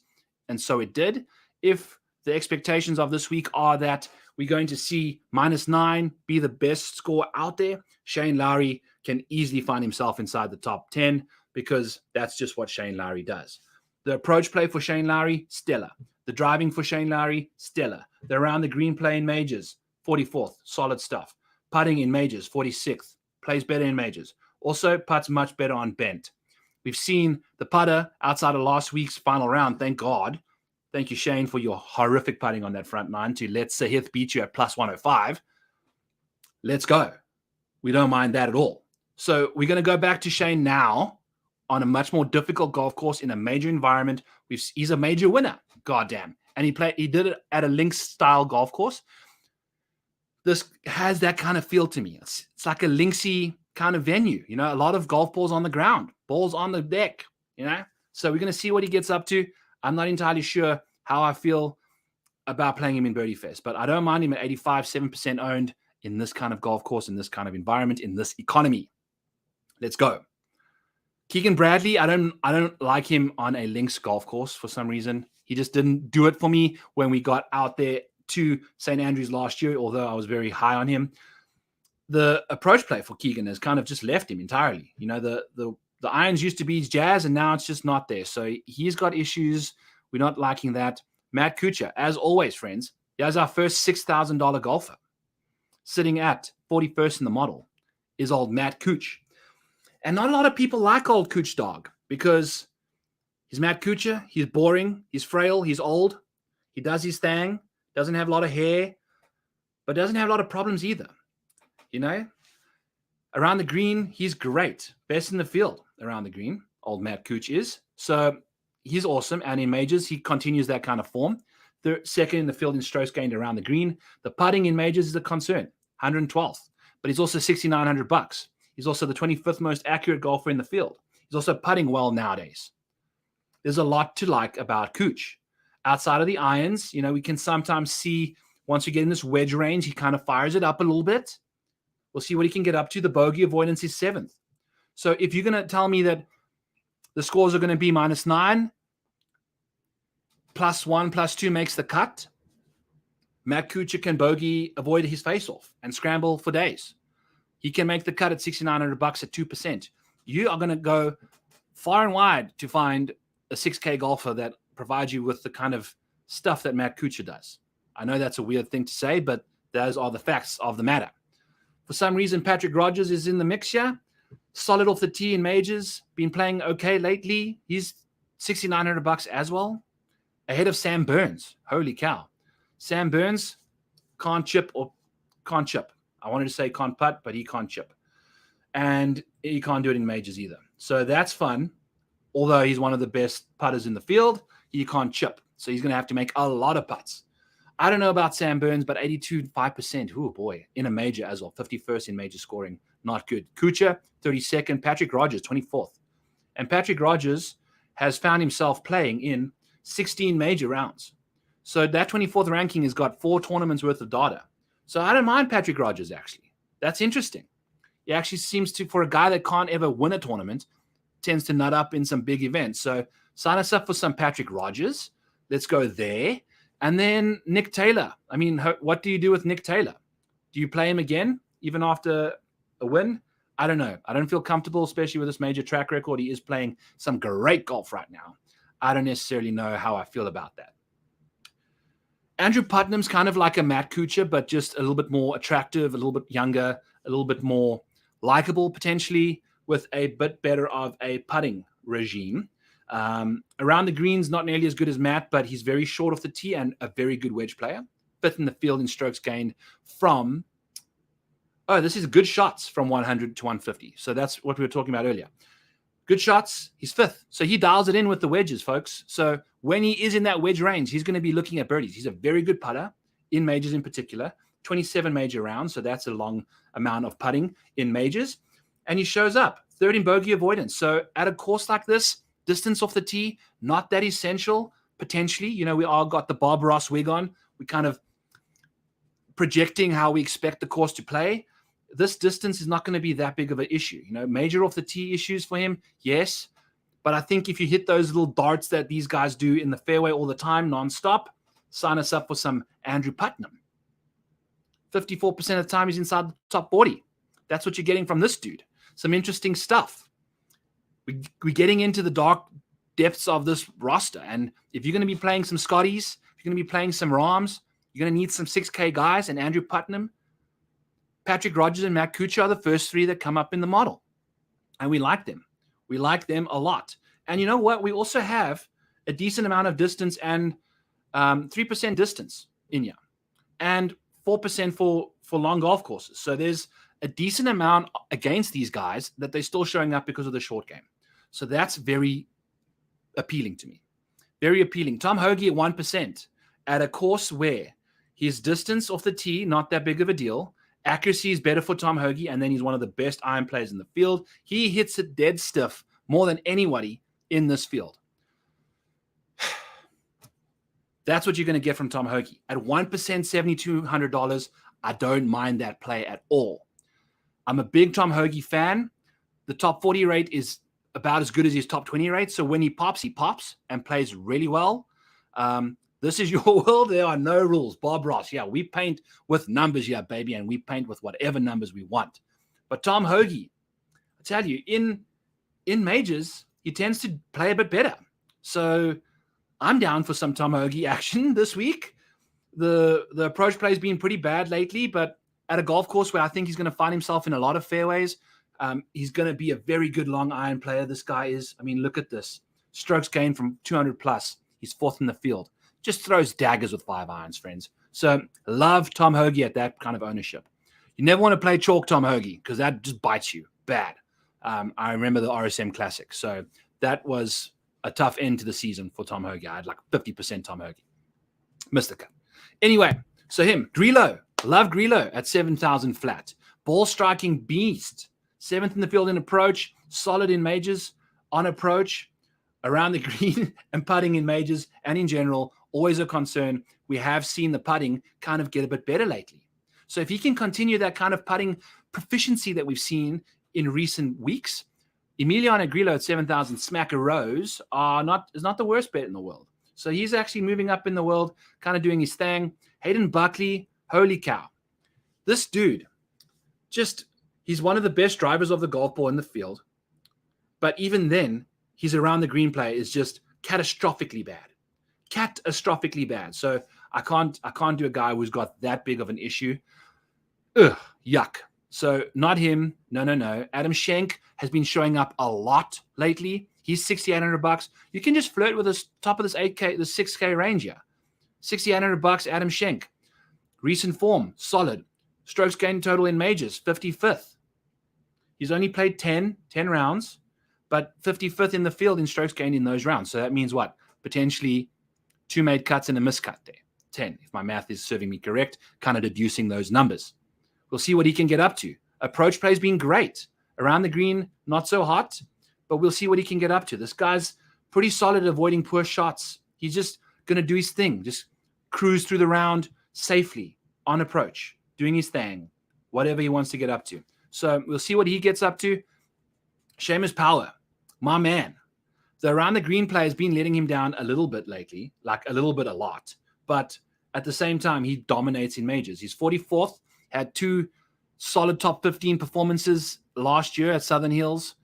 and so it did. If the expectations of this week are that we're going to see minus 9 be the best score out there, Shane Lowry can easily find himself inside the top 10 because that's just what Shane Lowry does. The approach play for Shane Lowry, stellar. The driving for Shane Lowry, stellar. The around the green play in majors, 44th, solid stuff. Putting in majors, 46th, plays better in majors. Also, putts much better on bent. We've seen the putter outside of last week's final round, thank God. Thank you, Shane, for your horrific putting on that front nine to let Sahith beat you at plus 105. Let's go. We don't mind that at all. So we're going to go back to Shane now on a much more difficult golf course in a major environment. He's a major winner, goddamn. And he did it at a links-style golf course. This has that kind of feel to me. It's like a linksy kind of venue, a lot of golf balls on the ground, balls on the deck, So we're going to see what he gets up to. I'm not entirely sure how I feel about playing him in Birdie Fest, but I don't mind him at 85, 7% owned in this kind of golf course, in this kind of environment, in this economy. Let's go. Keegan Bradley, I don't like him on a links golf course for some reason. He just didn't do it for me when we got out there to St. Andrews last year, although I was very high on him. The approach play for Keegan has kind of just left him entirely. The irons used to be his jazz, and now it's just not there. So he's got issues. We're not liking that. Matt Kuchar, as always, friends, he has our first $6,000 golfer. Sitting at 41st in the model is old Matt Kuch. And not a lot of people like old Kuch dog because he's Matt Kuchar. He's boring. He's frail. He's old. He does his thing. Doesn't have a lot of hair, but doesn't have a lot of problems either. Around the green, he's great. Best in the field around the green, old Matt Kuch is. So he's awesome. And in majors, he continues that kind of form. Second in the field in strokes gained around the green. The putting in majors is a concern, 112th. But he's also $6,900. He's also the 25th most accurate golfer in the field. He's also putting well nowadays. There's a lot to like about Kuch. Outside of the irons, we can sometimes see once we get in this wedge range, he kind of fires it up a little bit. We'll see what he can get up to. The bogey avoidance is 7th. So if you're going to tell me that the scores are going to be -9, +1, +2 makes the cut, Matt Kuchar can bogey avoid his face-off and scramble for days. He can make the cut at $6,900 at 2%. You are going to go far and wide to find a 6K golfer that provides you with the kind of stuff that Matt Kuchar does. I know that's a weird thing to say, but those are the facts of the matter. For some reason, Patrick Rodgers is in the mix here. Solid off the tee in majors. Been playing okay lately. He's $6,900 as well. Ahead of Sam Burns. Holy cow. Sam Burns can't chip. I wanted to say can't putt, but he can't chip. And he can't do it in majors either. So that's fun. Although he's one of the best putters in the field, he can't chip. So he's going to have to make a lot of putts. I don't know about Sam Burns, but 82.5%. Oh, boy. In a major as well. 51st in major scoring. Not good. Kuchar, 32nd. Patrick Rodgers, 24th. And Patrick Rodgers has found himself playing in 16 major rounds. So that 24th ranking has got 4 tournaments worth of data. So I don't mind Patrick Rodgers, actually. That's interesting. He actually seems to, for a guy that can't ever win a tournament, tends to nut up in some big events. So sign us up for some Patrick Rodgers. Let's go there. And then Nick Taylor. I mean, what do you do with Nick Taylor? Do you play him again, even after a win? I don't know. I don't feel comfortable, especially with this major track record. He is playing some great golf right now. I don't necessarily know how I feel about that. Andrew Putnam's kind of like a Matt Kuchar, but just a little bit more attractive, a little bit younger, a little bit more likable potentially, with a bit better of a putting regime. Around the greens, not nearly as good as Matt, but he's very short off the tee and a very good wedge player. 5th in the field in strokes gained from, this is good shots from 100 to 150. So that's what we were talking about earlier. Good shots, he's 5th. So he dials it in with the wedges, folks. So when he is in that wedge range, he's going to be looking at birdies. He's a very good putter, in majors in particular. 27 major rounds, so that's a long amount of putting in majors. And he shows up, 3rd in bogey avoidance. So at a course like this, distance off the tee, not that essential, potentially. We all got the Bob Ross wig on. We kind of projecting how we expect the course to play. This distance is not going to be that big of an issue. Major off the tee issues for him, yes. But I think if you hit those little darts that these guys do in the fairway all the time, nonstop, sign us up for some Andrew Putnam. 54% of the time he's inside the top 40. That's what you're getting from this dude. Some interesting stuff. We're getting into the dark depths of this roster. And if you're going to be playing some Scotties, if you're going to be playing some Rahms, you're going to need some 6K guys. And Andrew Putnam, Patrick Rodgers, and Matt Kuchar are the first 3 that come up in the model. And we like them. We like them a lot. And you know what? We also have a decent amount of distance and 3% distance in here. And 4% for long golf courses. So there's a decent amount against these guys that they're still showing up because of the short game. So that's very appealing to me. Very appealing. Tom Hoagie at 1% at a course where his distance off the tee, not that big of a deal. Accuracy is better for Tom Hoagie, and then he's one of the best iron players in the field. He hits it dead stiff more than anybody in this field. That's what you're going to get from Tom Hoagie. At 1%, $7,200, I don't mind that play at all. I'm a big Tom Hoagie fan. The top 40 rate is about as good as his top 20 rate. So when he pops and plays really well. The This is your world. There are no rules. Bob Ross. Yeah, we paint with numbers here, baby, and we paint with whatever numbers we want. But Tom Hoagie, I tell you, in majors, he tends to play a bit better. So I'm down for some Tom Hoagie action this week. The approach play has been pretty bad lately, but at a golf course where I think he's going to find himself in a lot of fairways, he's going to be a very good long iron player. This guy is. I mean, look at this. Strokes gained from 200 plus. He's fourth in the field. Just throws daggers with 5 irons, friends. So love Tom Hoagie at that kind of ownership. You never want to play chalk Tom Hoagie because that just bites you bad. I remember the RSM Classic. So that was a tough end to the season for Tom Hoagie. I had like 50% Tom Hoagie. Missed the cut. Anyway, so him, Grillo. Love Grillo at 7,000 flat. Ball striking beast. 7th in the field in approach. Solid in majors. On approach. Around the green and putting in majors and in general, always a concern. We have seen the putting kind of get a bit better lately. So if he can continue that kind of putting proficiency that we've seen in recent weeks, Emiliano Grillo at 7,000 smacker rows is not the worst bet in the world. So he's actually moving up in the world, kind of doing his thing. Hayden Buckley, holy cow. This dude, he's one of the best drivers of the golf ball in the field. But even then, his around the green play is just catastrophically bad. Catastrophically bad. So I can't do a guy who's got that big of an issue. Ugh, yuck. So not him. No. Adam Schenk has been showing up a lot lately. He's $6,800. You can just flirt with the top of this 8K, the 6K range here. $6,800, Adam Schenk. Recent form, solid. Strokes gained total in majors, 55th. He's only played 10 rounds, but 55th in the field in strokes gained in those rounds. So that means what? Potentially 2 made cuts and a miscut there. 10, if my math is serving me correct, kind of deducing those numbers. We'll see what he can get up to. Approach play's been great. Around the green, not so hot, but we'll see what he can get up to. This guy's pretty solid at avoiding poor shots. He's just going to do his thing, just cruise through the round safely on approach, doing his thing, whatever he wants to get up to. So we'll see what he gets up to. Seamus Power, my man. The around the green play has been letting him down a little bit lately, like a little bit, a lot. But at the same time, he dominates in majors. He's 44th, had 2 solid top 15 performances last year at Southern Hills.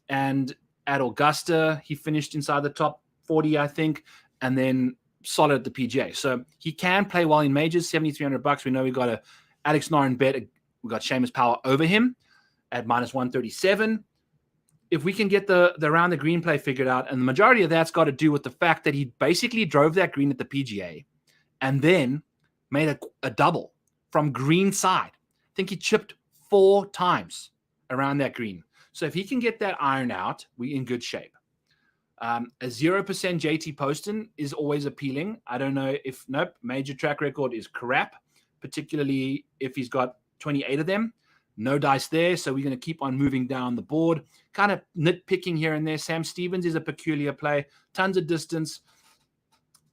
And at Augusta, he finished inside the top 40, I think, and then solid at the PGA. So he can play well in majors, $7,300. We know we got a Alex Noren bet. We got Seamus Power over him at minus 137. If we can get the around the green play figured out, and the majority of that's got to do with the fact that he basically drove that green at the PGA and then made a double from green side. I think he chipped 4 times around that green. So if he can get that iron out, we're in good shape. A 0% JT Poston is always appealing. I don't know if, major track record is crap, particularly if he's got 28 of them. No dice there, so we're going to keep on moving down the board. Kind of nitpicking here and there. Sam Stevens is a peculiar play. Tons of distance.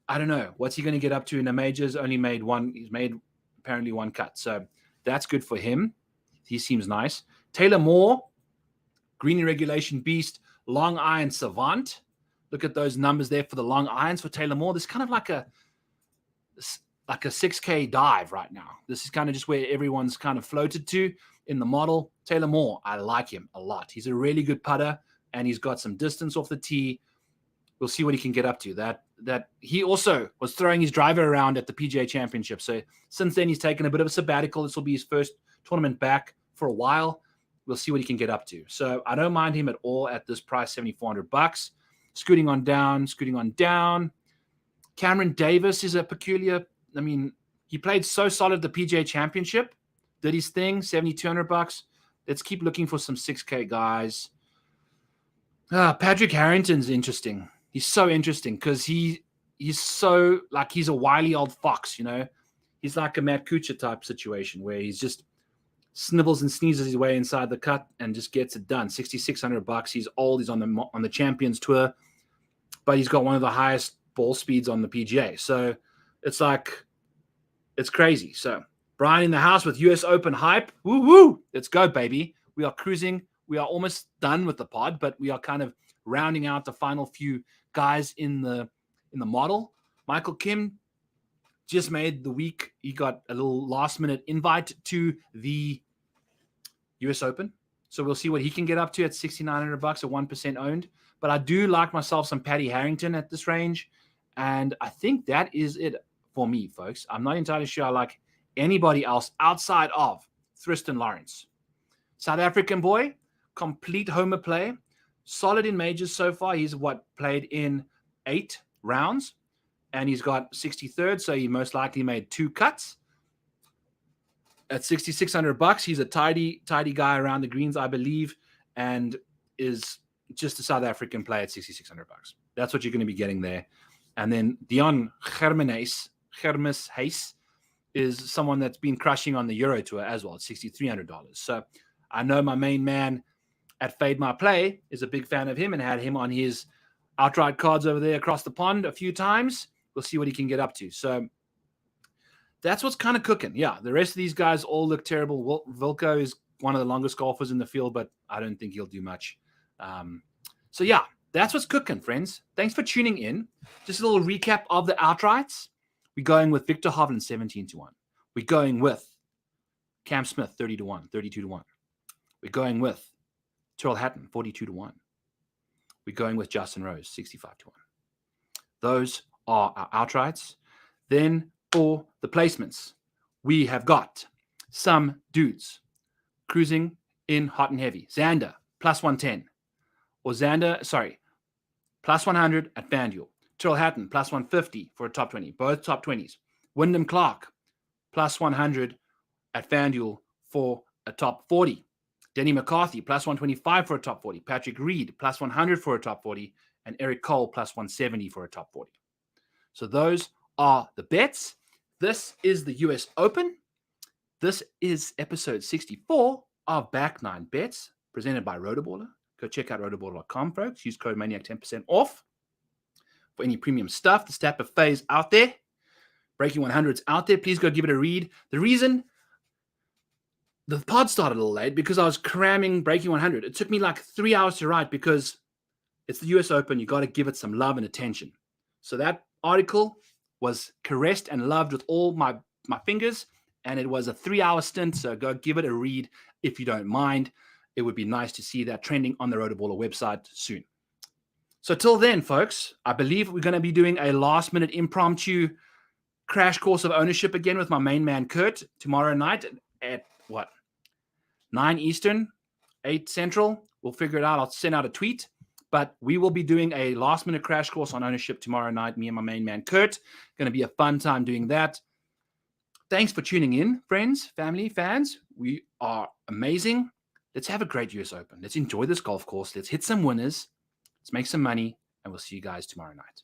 I don't know. What's he going to get up to in the majors? Only made one. He's made apparently 1 cut. So that's good for him. He seems nice. Taylor Moore, green regulation beast, long iron savant. Look at those numbers there for the long irons for Taylor Moore. This is kind of like a 6K dive right now. This is kind of just where everyone's kind of floated to in the model. Taylor Moore, I like him a lot. He's a really good putter, and he's got some distance off the tee. We'll see what he can get up to. That he also was throwing his driver around at the PGA Championship. So since then, he's taken a bit of a sabbatical. This will be his first tournament back for a while. We'll see what he can get up to. So I don't mind him at all at this price, $7,400. Scooting on down. Cameron Davis is a peculiar. I mean, he played so solid at the PGA Championship, did his thing, $7,200. Let's keep looking for some 6K guys. Patrick Harrington's interesting. He's so interesting because he's so, like, he's a wily old fox, you know. He's like a Matt Kuchar type situation where he's just snibbles and sneezes his way inside the cut and just gets it done. $6,600. He's old. He's on the Champions Tour, but he's got one of the highest ball speeds on the PGA. So it's like, it's crazy. So Brian in the house with US Open hype. Woo woo. Let's go, baby. We are cruising. We are almost done with the pod, but we are kind of rounding out the final few guys in the model. Michael Kim, just made the week. He got a little last-minute invite to the US Open. So we'll see what he can get up to at $6,900 at 1% owned. But I do like myself some Patty Harrington at this range. And I think that is it for me, folks. I'm not entirely sure I like anybody else outside of Tristan Lawrence. South African boy, complete homer play, solid in majors so far. He's played in 8 rounds, and he's got 63rd, so he most likely made 2 cuts. At $6,600, he's a tidy guy around the greens, I believe, and is just a South African play at $6,600. That's what you're going to be getting there. And then Dion Germes Hayes is someone that's been crushing on the Euro Tour as well at $6,300. So I know my main man at Fade My Play is a big fan of him and had him on his outright cards over there across the pond a few times. We'll see what he can get up to. So that's what's kind of cooking. Yeah, the rest of these guys all look terrible. Wilco is one of the longest golfers in the field, but I don't think he'll do much. So yeah, that's what's cooking, friends. Thanks for tuning in. Just a little recap of the outrights. We're going with Victor Hovland 17-1. We're going with Cam Smith 30-1, 32-1. We're going with Tyrrell Hatton 42-1. We're going with Justin Rose 65-1. Those are our outrights. Then for the placements, we have got some dudes cruising in hot and heavy. Xander plus 110, or plus 100 at FanDuel. Tyrrell Hatton plus 150 for a top 20, both top 20s. Wyndham Clark plus 100 at FanDuel for a top 40. Denny McCarthy plus 125 for a top 40. Patrick Reed plus 100 for a top 40. And Eric Cole plus 170 for a top 40. So those are the bets. This is the US Open. This is episode 64 of Back 9 Bets, presented by Rotoballer. Go check out rotoballer.com, folks. Use code MANIAC 10% off for any premium stuff. The stat buffet is out there. Breaking 100's out there. Please go give it a read. The reason the pod started a little late because I was cramming Breaking 100. It took me like 3 hours to write because it's the US Open. You got to give it some love and attention. So that article was caressed and loved with all my fingers, and it was a 3-hour stint. So go give it a read if you don't mind. It would be nice to see that trending on the Rotoballer website soon. So till then, folks, I believe we're going to be doing a last-minute impromptu crash course of ownership again with my main man, Kurt, tomorrow night at 9 Eastern, 8 Central. We'll figure it out. I'll send out a tweet. But we will be doing a last-minute crash course on ownership tomorrow night, me and my main man, Kurt. Going to be a fun time doing that. Thanks for tuning in, friends, family, fans. We are amazing. Let's have a great US Open. Let's enjoy this golf course. Let's hit some winners. Let's make some money, and we'll see you guys tomorrow night.